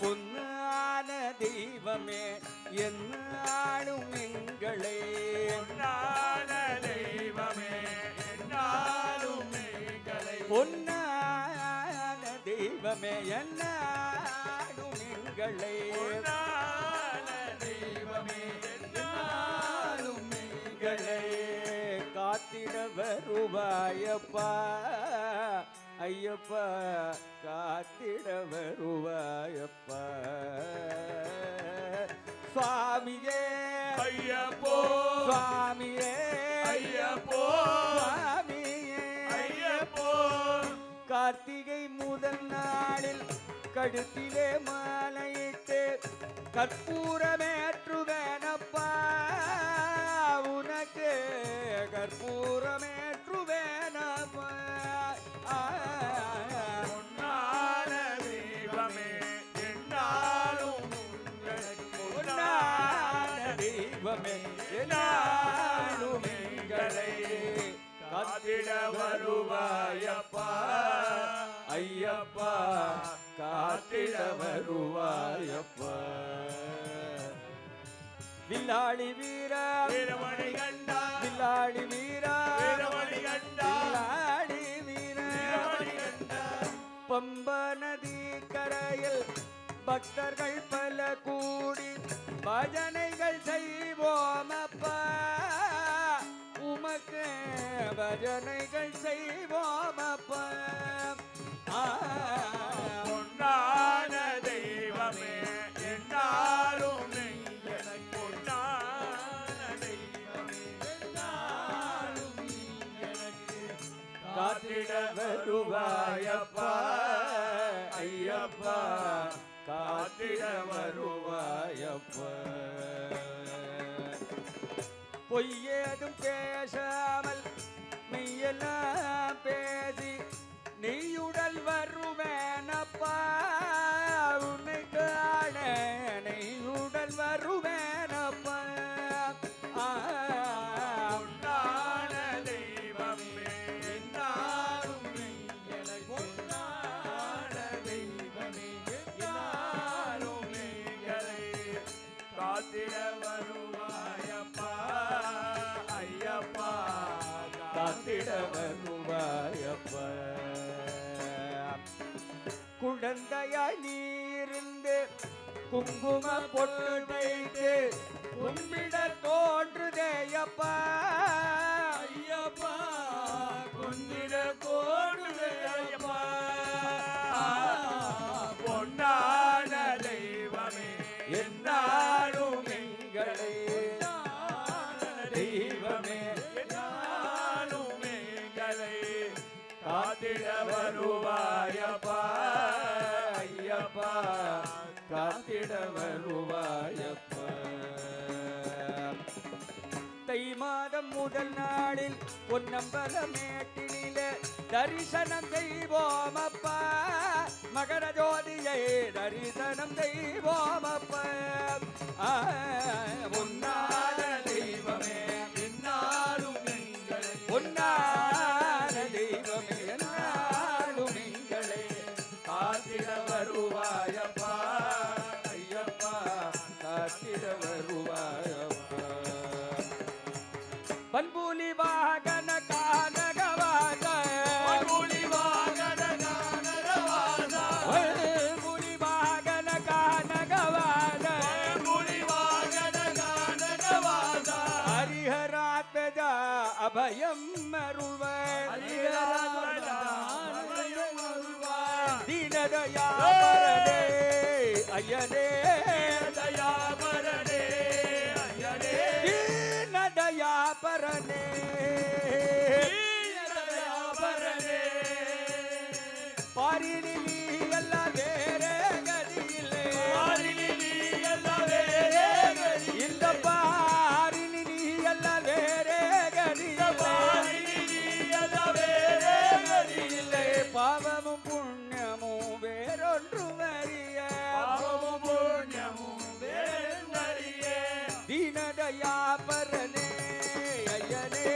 பொன்னான தெய்வமே என்னாலும் எங்களை பொன்னான தெய்வமே என்னாலும் எங்களை பொன்னான தெய்வமே என்னாலும் எங்களை பொன்னான தெய்வமே என்னாலும் எங்களை காத்திட வருவாயப்பா ஐயப்பா காத்திட வருவாயப்பா சுவாமியே ஐயப்போ சுவாமியே கழுத்திலே மாலையிட்டு கற்பூரமேற்றுவேனப்பா உனக்கு கற்பூரமேற்றுவேனப்பா பொன்னான தெய்வமே என்னாலும் பொன்னான தெய்வமே என்னாலும் எங்களை காத்திட வருவாயப்பா ஐயப்பா காத்திட வருவாயப்பா வில்லாளி வீரா வீரமணி கண்டா வில்லாளி வீரா வீரமணி கண்டா வில்லாளி வீரா வீரமணி கண்டா பம்ப நதி கரையில் பக்தர்கள் பல கூடி பஜனைகள் செய்வோமப்பா உமக்கு பஜனைகள் செய்வோமப்பா பொன்னான தெய்வமே என்னாலும் எனக்கு பொன்னான தெய்வமே என்னாலும் எனக்கு காத்திட வருவாயப்பா ஐயப்பா காத்திட வருவாயப்பா பொய்யேதும் பேசாமல் மெய்யெல்லாம் பேசி நெய்யுடல் வருவேனப்பா உன்னை காண நெய்யுடல் வருவேனப்பா பொன்னான தெய்வமே என்னாலும் எனக்கு பொன்னான தெய்வமே என்னாலும் எங்களை காத்திட வருவாயப்பா ஐயப்பா காத்திட வருவாயப்பா குழந்தையாய் நீருந்து குங்கும பொட்டு வைத்து கும்பிட தோன்றுதேயப்பா ஐயப்பா குந்திட கோடுதையப்பா பொன்னான தெய்வமே என்னாலும் எங்களை தெய்வமே என்னாலும் எங்களை காத்திட வருவாயப்பா ஐயப்பா காத்திட வருவாயப்பா தை மாதம் முதல் நாளில் பொன்னம்பல மேட்டினிலே தரிசனம் செய்வோமப்பா மகர ஜோதியை தரிசனம் செய்வோமப்பா பொன்னான தெய்வமே என்னாலும் எங்களை பொன்னான தெய்வமே என்னாலும் எங்களை காத்திட வருவாயப்பா ஐயப்பா காத்திட வருவாயப்பா பண்புலி வாகன கானகவாக பண்புலி வாகன கானகவாசா பண்புலி வாகன கானகவாக பண்புலி வாகன கானகவாசா ஹரிஹராத்மஜா அபயம் அருள்வாய் ஹரிஹராத்மஜா அபயம் அருள்வாய் தீனதயாபரனே ஐயனே தயாபரனே ஐயனே தீனதயாபரனே தயாபரனே பாரினிலி அல்ல வேறே கதியில்லை பாரினிலி அல்ல வேறே கதி இந்த பாரினிலி அல்ல வேறே கதியில்லை பாரினிலி அல்ல வேறே கதி இல்லை பாவமும் புண்ணியமும் வேறொன்றும் அறிய பாவமும் புண்ணியமும் வேறறியே தீனதயாபரனே ஐயனே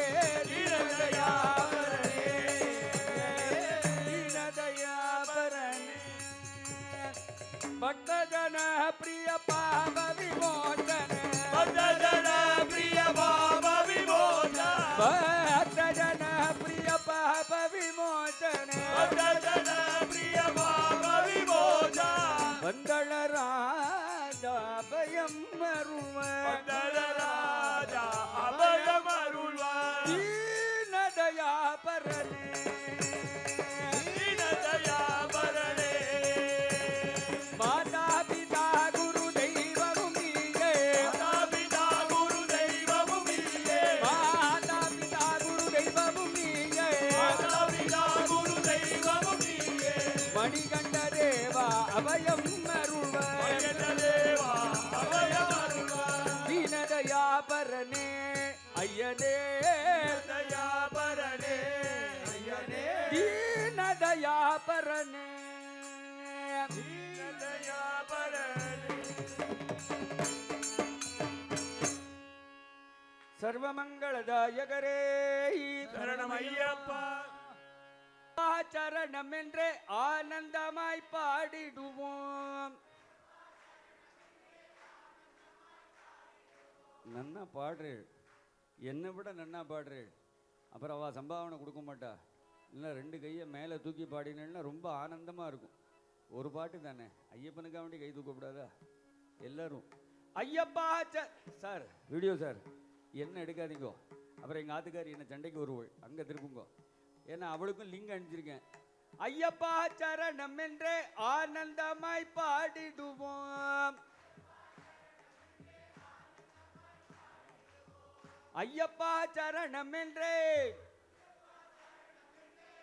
தீனதயாபரனே தீனதயாபரனே பக்தஜன பிரிய பாவ விமோச்சன பக்தஜன பிரிய பாவ விமோச்சன பக்தஜன பிரிய பாவ விமோச்சன பக்தஜன பிரிய பாவ விமோச்சன வந்தள ராஜா பயம் மருவ பக்தஜ ராஜா அபயம் அருள்வாய் தீனதயாபரனே தீனதயாபரனே மாதா பிதா குரு தெய்வமும் நீயே மாதா பிதா குரு தெய்வமும் நீயே மாதா பிதா குரு தெய்வமும் நீயே மாதா பிதா குரு தெய்வமும் நீயே மணிகண்ட தேவா அபயம் அருள்வாய் தேவா அபயம் அருள்வாய் தீனதயாபரனே ஐயனே தயாபரனே ஐயனே தீனதயாபரனே தயாபரனே சர்வமங்களதாயகரே சரணமையப்பா சரணம் என்றே ஆனந்தமாய் பாடிடுவோம். நன்னா பாடுறேள், என்னை விட நன்னா பாடுறேள். அப்புறம் அவள் சம்பாவனை கொடுக்க மாட்டா. இல்லை 2 கையை மேலே தூக்கி பாடினேன்னா ரொம்ப ஆனந்தமாக இருக்கும். ஒரு பாட்டு தானே, ஐயப்பனுக்காக வேண்டி கை தூக்கக்கூடாதா? எல்லாரும் ஐயப்பா சார் வீடியோ சார் என்ன எடுக்காதீங்கோ. அப்புறம் எங்கள் ஆத்துக்காரி என்ன சண்டைக்கு வருவோள், அங்கே திருப்புங்கோ. ஏன்னா அவளுக்கும் லிங்க் அனுப்பிச்சிருக்கேன். ஐயப்பா சரணம் என்றே ஆனந்தமாய் பாடிடுவோம். ஐயப்பா சரணம் என்றே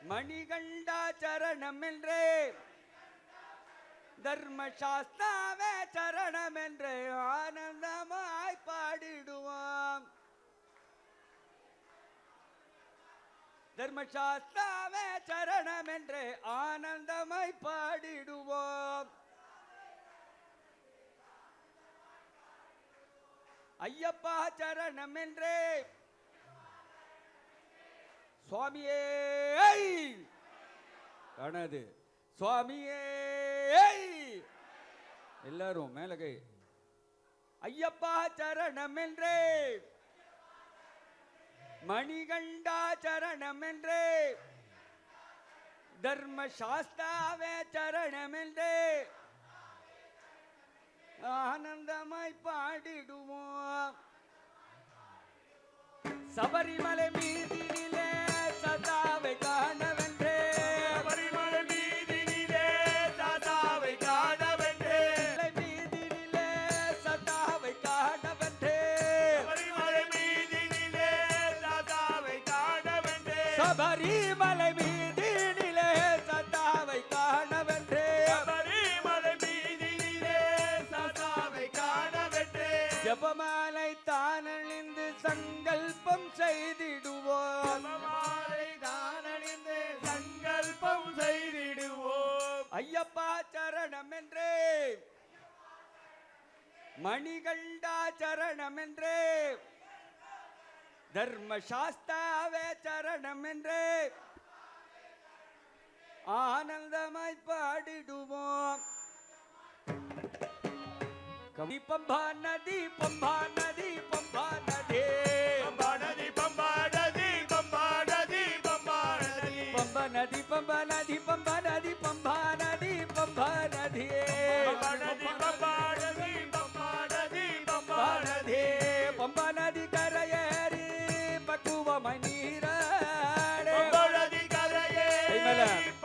மணிகண்டா சரணம் என்றே தர்மசாஸ்தாவே சரணம் என்றே ஆனந்தமாய் பாடிடுவோம். தர்மசாஸ்தாவே சரணம் என்றே ஆனந்தமாய் பாடிடுவோம். ஐயப்பா சரணம் என்றே சுவாமியே காணாது சுவாமியே எல்லாரும் மேல கை. ஐயப்பா சரணம் என்றே மணிகண்டா சரணம் என்றே தர்மசாஸ்தாவே சரணம் என்றே ஆனந்தமாய் பாடிடுவோம். சபரிமலை மீதினிலே சதாவை காணவென்றே சபரிமலை மீதினிலே சதாவை காணவென்றே மீதினிலே சதாவை காணவென்றே சபரிமலை மீதினிலே சதாவை காணவென்றே சபரிமலை மீதினிலே சதாவை காணவென்றே சபரிமலை மீதினிலே சதாவை காணவென்றே ஜபமாலை தானணிந்து சங்கல்பம் செய்திடுவோம். மாலை தானணிந்து சங்கல்பம் செய்திடுவோம். ஐயப்பா சரணம் என்றே மணிகண்டா சரணம் என்றே தர்மசாஸ்தாவே சரணம் என்றே ஆனந்தமாய் பாடிடுவோம். பம்பா நதி பம்பா நதி பம்பா நதி பம்பா நதி பம்பா நதி பம்பா நதி பம்பா நதி பம்பா நதி பம்பா நதி பம்பா நதி பம்பா நதி பம்பா நதி பம்பா நதி பம்பா நதி பம்பா நதி பம்பா நதி பம்பா நதி கரையேறி பக்குவமாய் நீராடே பம்பா நதி கரையேறி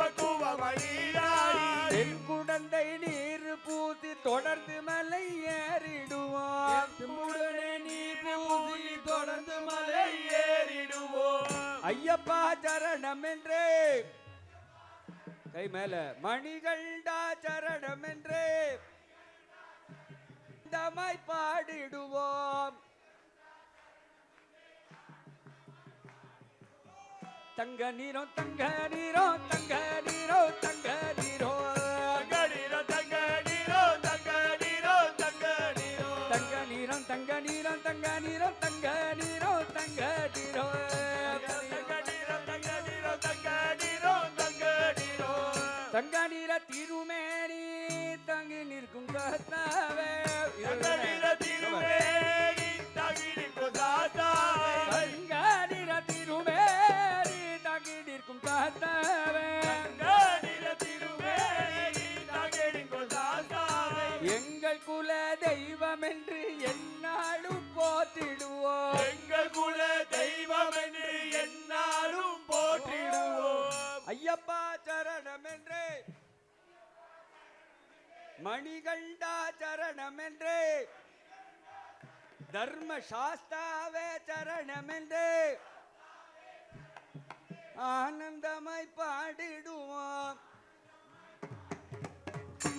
பக்குவமாய் நீராடி தென் குடந்தை நீர் பூசி தொடர்ந்து மலை ஏறிடுவோம். உடனே நீ பூசி தொடர்ந்து மலை ஏறிடுவோம். ஐயப்பா சரணம் என்றே கை மேல மணிகண்டா சரணம் என்றே தமாய் பாடிடுவோம். தங்க நீரோ தங்க நீரோ தங்க நீரோ தங்க நீரோ தங்க நீரோ தங்க நீரோ தங்க நீரோ தங்க நீரோ தங்க நீரோ தங்க நீரோ தங்க நீரோ தங்க நீரோ தங்க நீரோ தங்க நீரோ தங்க நீரோ தங்க நீரோ தங்க நீர திருமேனி தங்கி நிற்கும் கர்த்தாவே தங்க நீர திருமேனி தங்கி நிற்கும் கர்த்தாவே தங்க நீர திருமேனி தங்கி நிற்கும் கர்த்தாவே தங்க நீர திருமேனி தங்கி நிற்கும் கர்த்தாவே எங்கள் குல தெய்வம் என்று எந்நாளும் போற்றிடுவோம். எங்கள் குல தெய்வம் என்று எந்நாளும் போற்றிடுவோம். ஐயப்பா சரணம் என்றே மணிகண்டா சரணம் என்றே தர்மசாஸ்தாவே சரணம் என்றே ஆனந்தமாய் பாடிடுவோம்.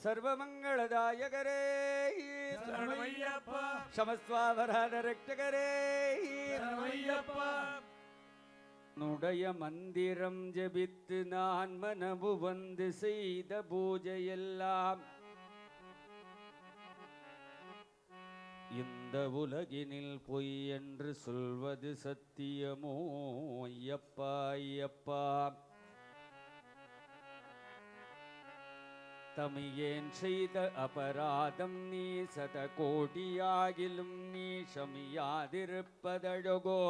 சர்வமங்களதாயகரே சரணமையப்பா சமஸ்வாபராத ரட்சகரே சரணமையப்பா உன்னுடைய மந்திரம் ஜெபித்து நான் மனமு வந்து செய்த பூஜையெல்லாம் இந்த உலகினில் பொய் என்று சொல்வது சத்தியமோ ஐயப்பா ஐயப்பா தமியேன் செய்த அபராதம் நீ சத கோடியாகிலும் நீ சமியாதிருப்பதழகோ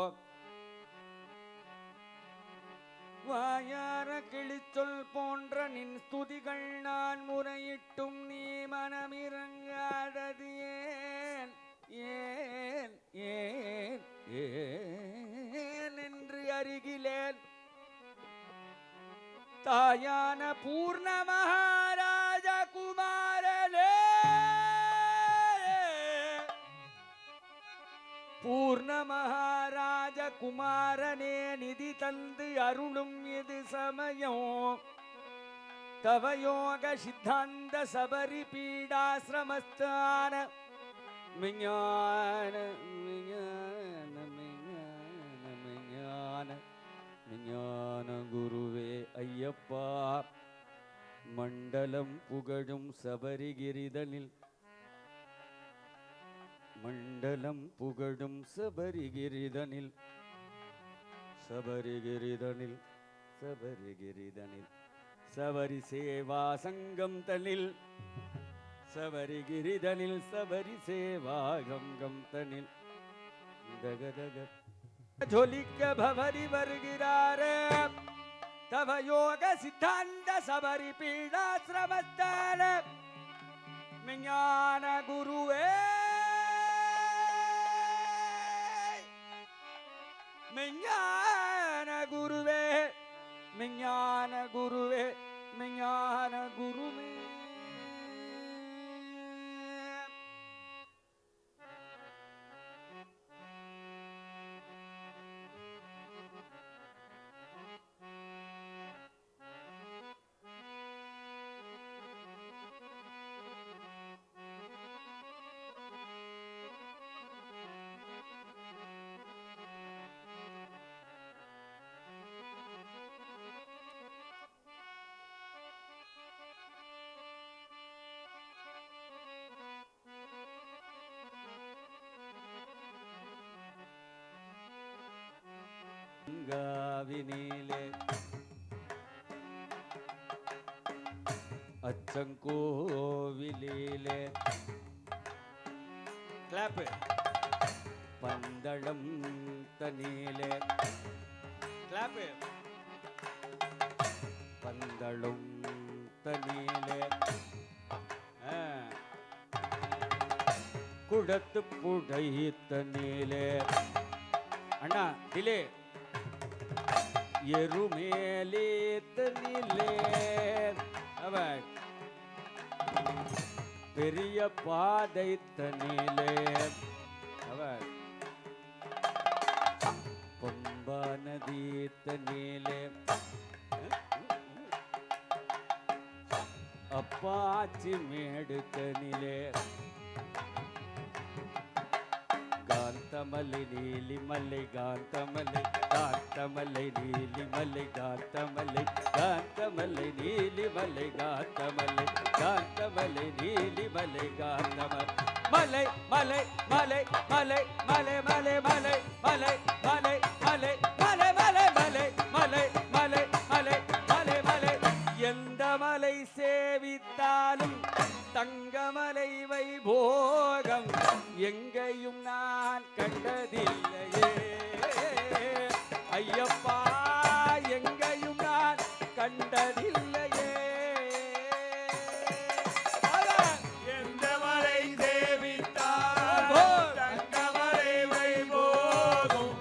வாயார கிளிச்சொல் போன்ற நின் ஸ்துதிகள் நான் முறையிட்டும் நீ மனமிறங்காதது ஏன் ஏன் ஏன் ஏன் என்று அருகிலேன் தாயான பூர்ண மகாராஜ குமாரனே பூர்ண மகாராஜ குமாரனே நிதி தந்து அருளும் இது சமயம் தவயோக சித்தாந்த சபரி பீடாசிரமஸ்தான விஞ்ஞான விஞ்ஞான விஞ்ஞான விஞ்ஞான விஞ்ஞான குருவே ஐயப்பா மண்டலம் புகழும் சபரிகிரிதனில் மண்டலம் புகழும் சபரிகிரிதனில் சபரிகிரிதனில் சபரிகிரிதனில் சபரி சேவா சங்கம் தனில் சபரிகிரிதனில் சபரி சேவா கங்கம் தனில் தகதக ஜொலிக்க பவரி வருகிறார தவ யோக சித்தாந்த சபரி பீடாசிரமஸ்தான விஞ்ஞான குருவே விஞ்ஞான குருவே விஞ்ஞான குருவே விஞ்ஞான குருவே காவினிலே அச்சங்கோவிலே கிளாப் பந்தளம் தனிலே கிளாப் பந்தளம் தனிலே குடத்து புடை தனிலே அண்ணா திலே எருமேலே தனிலே அவ பெரிய பாதை தனிலே அவ பம்பா நதி தனிலே அப்பாச்சி மேடு தனிலே காந்தமலை நீலி மலை காந்தமலை காந்தமலை நீலி மலை காந்தமலை காந்தமலை நீலி மலை காந்தமலை காந்தமலை நீலி மலை காந்தமலை மலை மலை மலை மலை மலை மலை மலை மலை மலை மலை மலை மலை மலை மலை மலை மலை மலை மலை எந்த மலை சேவித்தாலும் தங்கமலை வைபோகம் எங்கேயும் நான் கண்டதில்லையே ஐயப்பா எங்கேயும் நான் கண்டதில்லையே எந்த மலை தேவித்தார் தங்கமலை வைபோகம்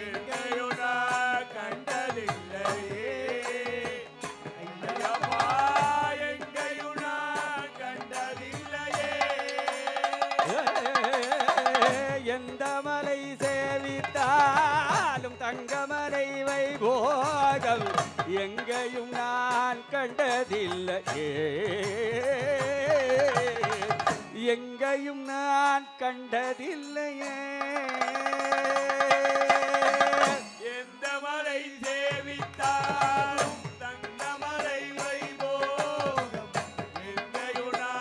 எங்கேயும் நான் கண்டதில்லையே ஐயப்பா எங்கேயும் நான் கண்டதில்லையே எந்த மலை சேவித்தாலும் தங்கமலை வைபோகம் எங்கேயும் நான் கண்டதில்லையே எங்கையும் நான் கண்டதில்லையே. எந்த மலை சேவித்தாலும் தங்கமலை வைபோகம் எங்கையுனா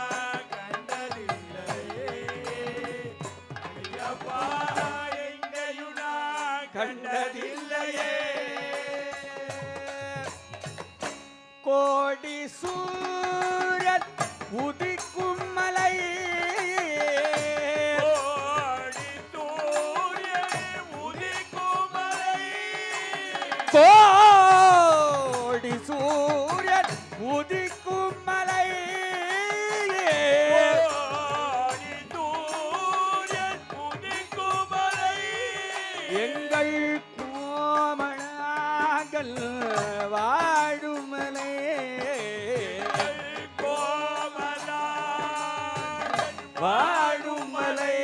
கண்டதில்லையே. ஐயப்பா எங்கையுனா கண்டதில்லையே. கோடி சூரன் உதிக்கும் மலை, கோடி சூரியன் உதிக்கும் மலை. கோடி சூரன் உதிக்கும் மலை, கோடி சூரியன் உதிக்கும் மலை. எங்கள் கோமணாங்கள் வாழும் மலை. வாழும் மலை.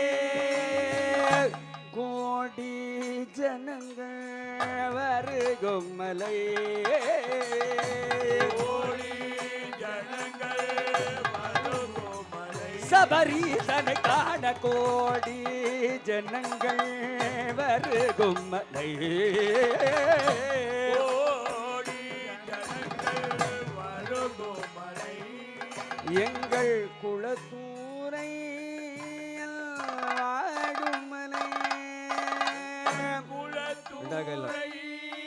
கோடி ஜனங்கள் வருகும் மலை. கோடி ஜனங்கள் வருகும் மலை. சபரீசனை காண கோடி ஜனங்கள் வருகும் மலை. கோடி ஜனங்கள் வருகும் மலை. எங்கள் குலத்தூரை வாழும் மலை. குலத்தூரையில்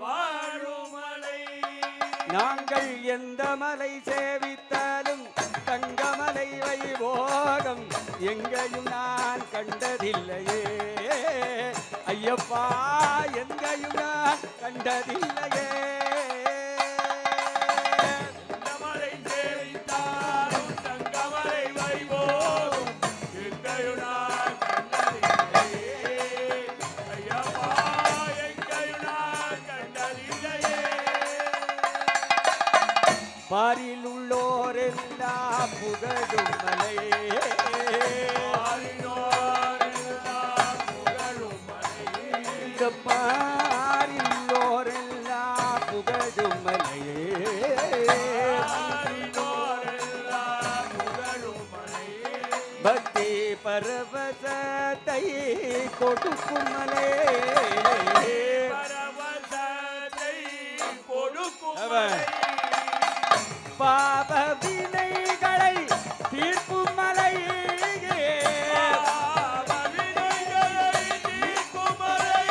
வாழும் மலை. நாங்கள் எந்த மலை சேவித்தாலும் தங்கமலை வைபோகம் எங்கேயும் நான் கண்டதில்லையே. ஐயப்பா எங்கேயும் நான் கண்டதில்லையே. தங்கமலை சேவித்தாலும் தங்கமலை வைபோகம் எங்கையுனா கண்டதில்லையே. ஐயப்பா எங்கையுனா கண்டதில்லையே. பாரில் உள்ளோரெல்லாம் புகழும் மலை. ஆரினோரெல்லாம் புகழும் மலை. இந்த பாரில் உள்ளோரெல்லாம் புகழும் மலை. ஆரினோரெல்லாம் புகழும் மலை. பக்தி பரவசத்தை கொடுக்கும் மலை. பரவசத்தை கொடுக்கும் அவன். மலை. பாப வினைகளை தீர்க்கும் மலை. பாவவினைகளை தீர்க்கும் மலை.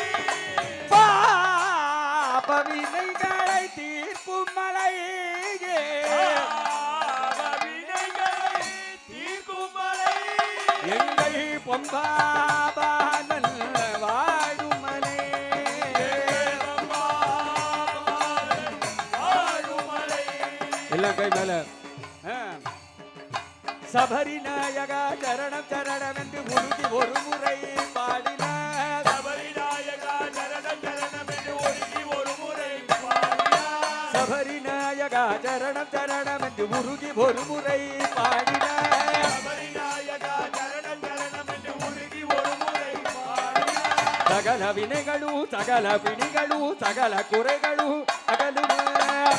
பாப வினைகளை தீர்க்கும் மலை. பாவவினைகளை தீர்க்கும் மலை. எங்கள் பொம்பாபானல் வாழும் மலை. வாழும் மலை. எல்லாம் கை மேல. சபரி நாயகா சரணம் சரணம் என்று உருகி ஒரு முறை பாடினார். சபரிநாயகா சரணம் சரணம் என்று ஒருங்கி ஒரு முறை பாடினார். சபரி நாயகா சரணம் சரணம் என்று உருகி ஒரு முறை பாடினார். சபரிநாயகா சரணம் சரணம் என்று ஒருங்கி ஒரு முறை பாடினார். சகல வினைகளு சகல பிணிகளு சகல குறைகளு அகலும.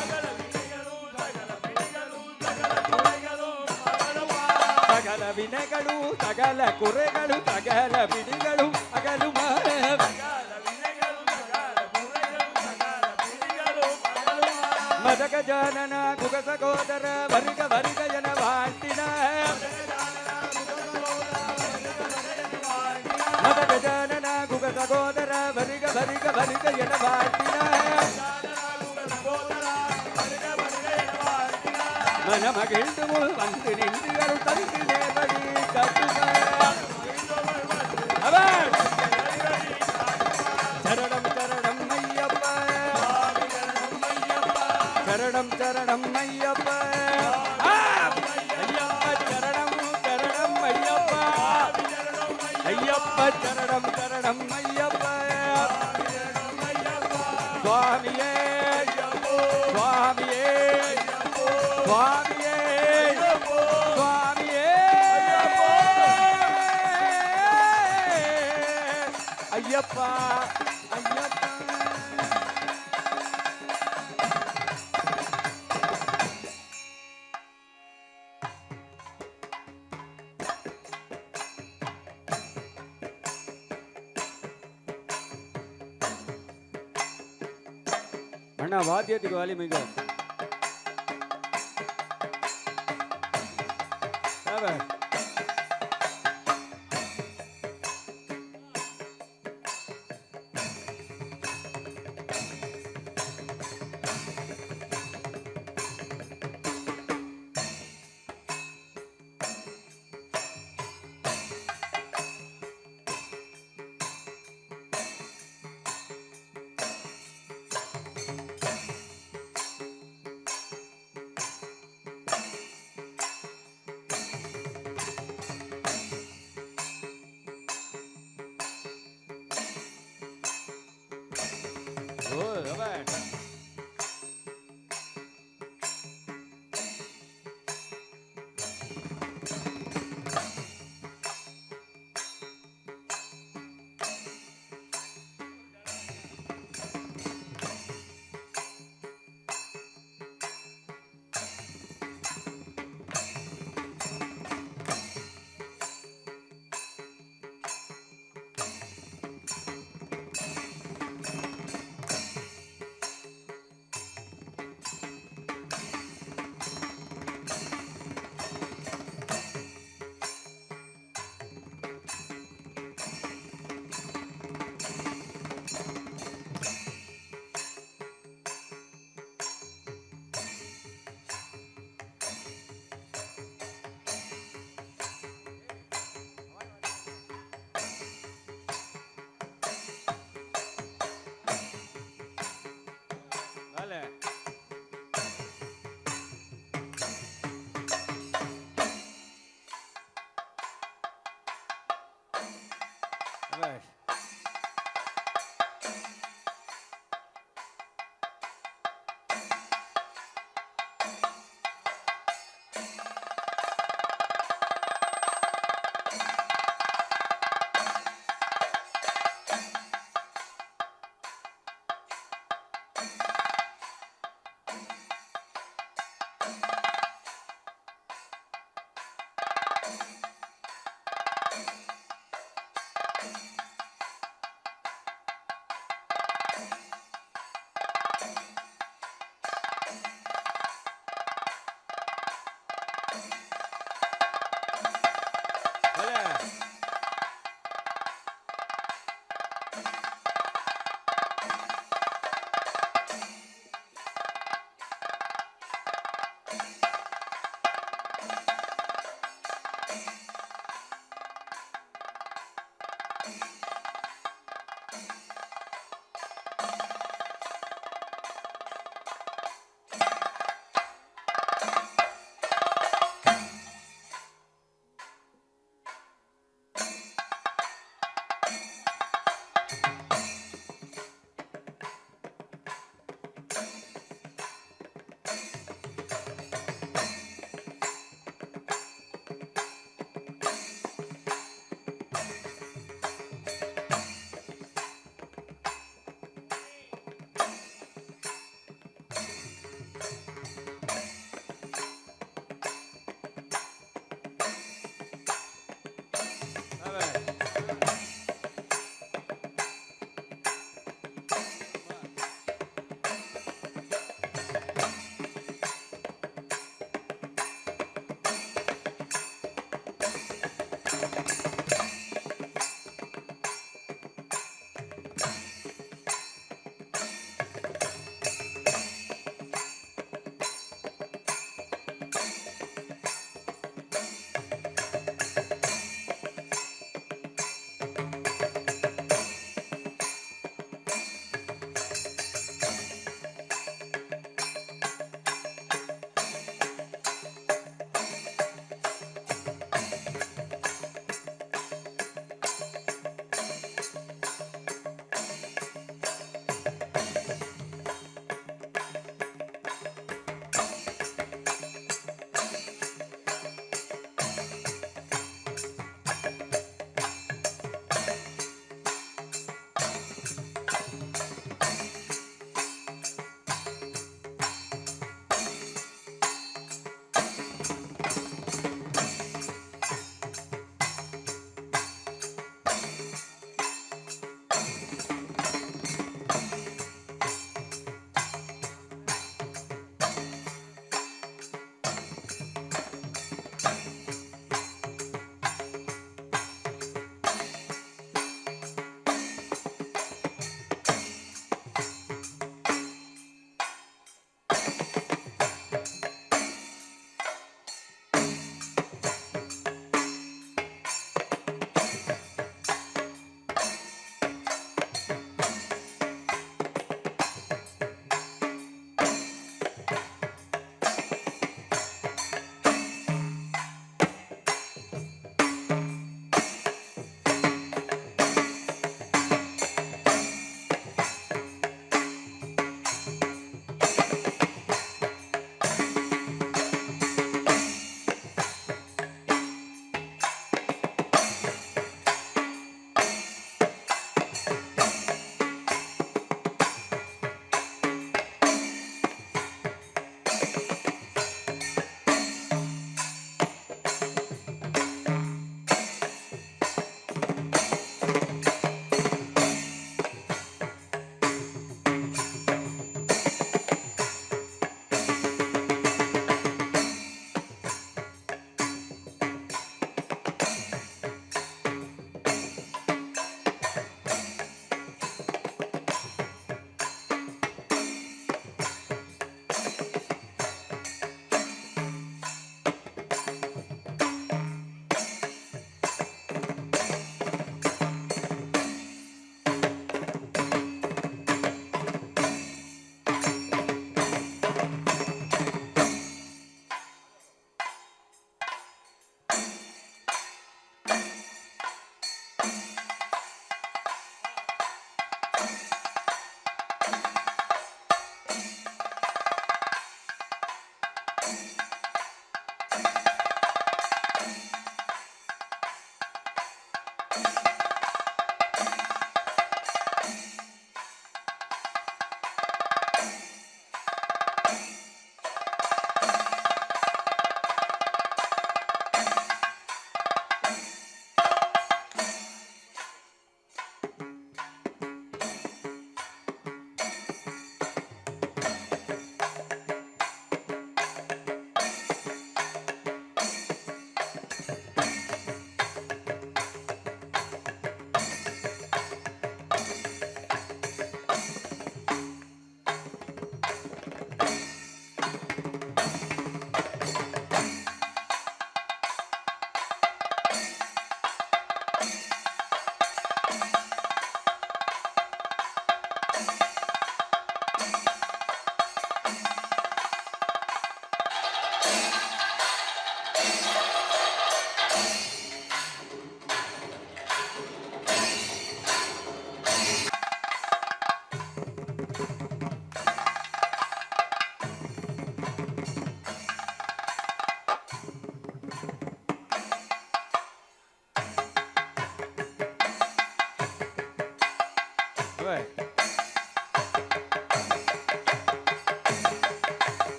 சகல வினைகளும் சகல பிணிகளும் சகல குறைகளும் அகலுமா. சகல வினைகளு சகல குறைகளு சகல பிணிகளு அகலும. சகல வினைகளும் சகல குறைகளும் சகல பிணிகளும் அகலுமா. மதகஜானன குக சகோதர வருக வருக என வாழ்த்தினார். மதகஜானன குக சகோதர வருக வருக வருக என வாழ்த்தினார். மனமகிழ்ந்து முள் வந்து நின்று அருள் தந்து நேபடி கட்டுமார். அவர் சரணம் சரணம் ஐயப்பா. சரணம் சரணம் ஐயப்பா. ஐயப்பா சரணம் சரணம் ஐயப்பா. ஐயப்பா சரணம் சரணம் ஐயப்பா. சுவாமியே சுவாமியே சுவாமியே சுவாமியே. ஐயப்பா ஐயப்பா. அண்ணா வாத்தியத்துக்கு வாலி மிக ஓ ரவன் Dale. A ver.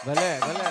भले भले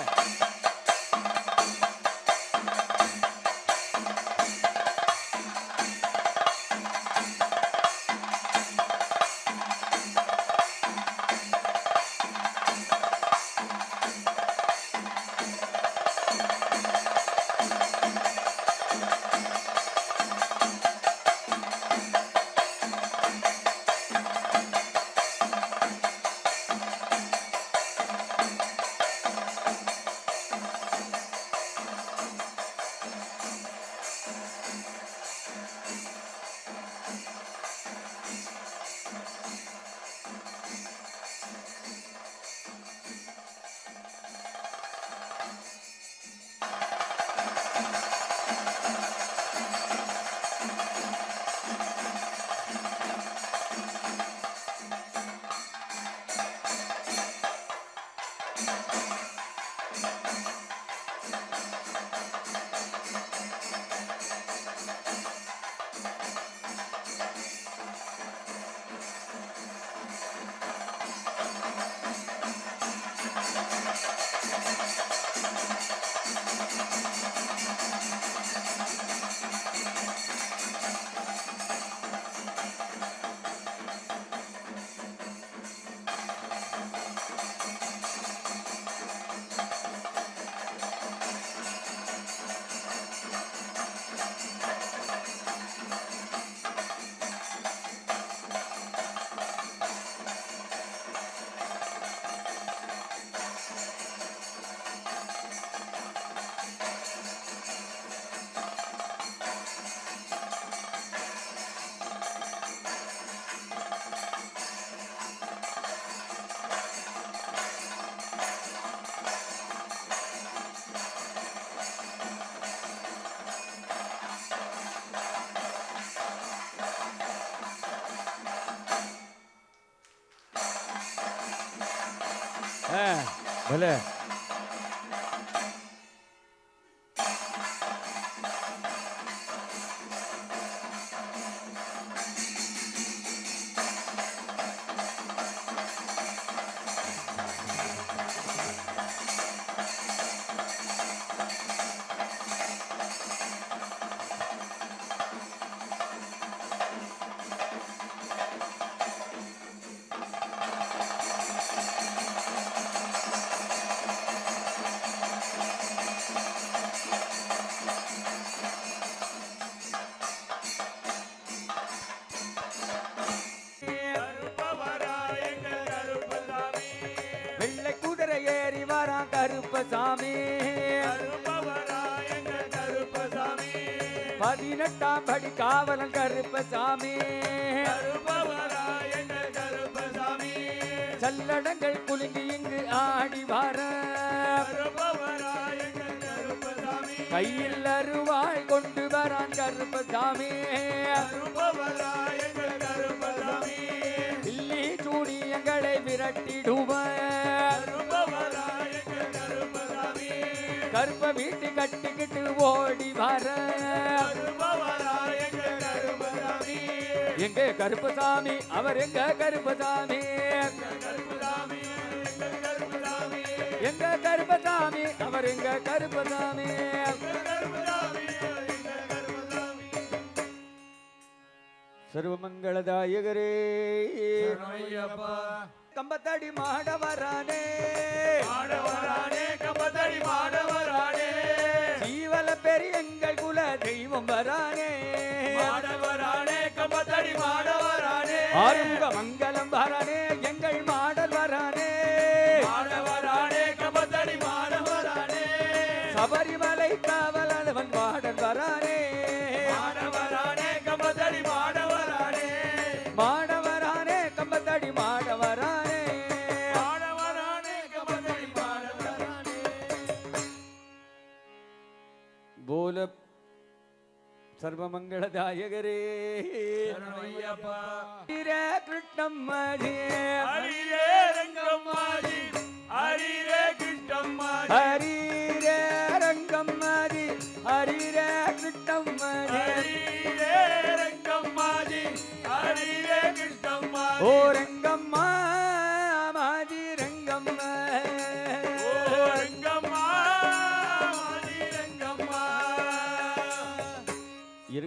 भले வெள்ளை குதிரை ஏறி வரான் கருப்பசாமி, கருப்பசாமி 18ஆம் படி காவலன் கருப்பசாமி, கருப்பசாமி சல்லடங்கள் குலுங்கி இங்கு ஆடி வர, கருப்பசாமி கையில் அருவாள் கொண்டு வரான் கருப்பசாமி, கருப்பசாமி தில்லி சூடி எங்களை விரட்டிடுவார், கருப்பசாமி கருப்ப வீட்டு கட்டிக்கிட்டு ஓடி வர, கருப்பசாமி எங்க கருப்பசாமி அவர் எங்க கருப்பசாமி, எங்க கருப்பசாமி அவர் எங்க கருப்பசாமி. சர்வமங்களதாயகரே கம்பத்தடி மாடவரானே, கம்பத்தடி மாடவரானே ஜீவல பெரிய எங்கள் குல தெய்வம் வரானே, மாடவரானே கம்பத்தடி மாடவரானே ஆறுமுக மங்களம் வரானே எங்கள் மாடல் வரானே, மாடவரானே கம்பத்தடி மாடவரானே சபரிமலை காவலவன் மாடல் வரானே, மாடவரானே கம்பத்தடி மாடவரானே மாடவரானே கம்பத்தடி மாடவரானே, மாடவரானே கம்பத்தடி மாடவரானே. போல சர்வமங்களதாயகரே சரணமையப்பா. கிருஷ்ணம்மாஜி ஹரிரே ரங்கம்மாஜி ஹரிரே கிருஷ்ணம்மாஜி ஹரிரே ரங்கம்மாஜி ஹரிரே கிருஷ்ணம்மாஜி ஹரிரே ரங்கம்மாஜி ஹரிரே கிருஷ்ணம்மாஜி ஓ ரங்கம்மா மாஜி ரங்கம்மா ஓ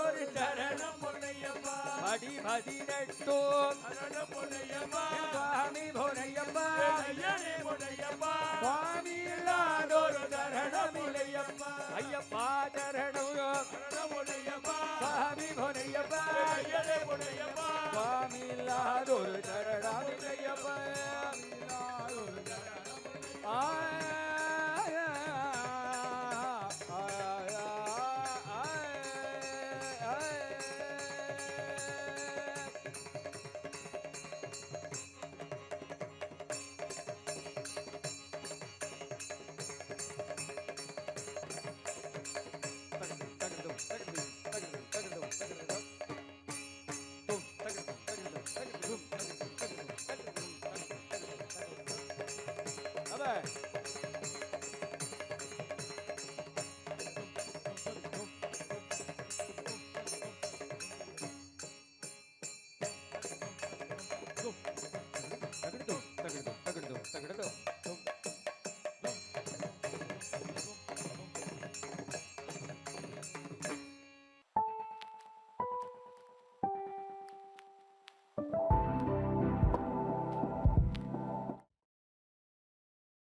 ஒரு சரணம் பொன்னையப்பா படி பதினெட்டோ சரணம் பொன்னையப்பா சுவாமி பொன்னையப்பா ஐயனே பொன்னையப்பா சுவாமி இல்லாதொரு சரணம் இல்லையப்பா ஐயப்பா சரணம் சரணம் பொன்னையப்பா சுவாமி பொன்னையப்பா ஐயனே பொன்னையப்பா சுவாமி இல்லாதொரு சரணம் இல்லையப்பா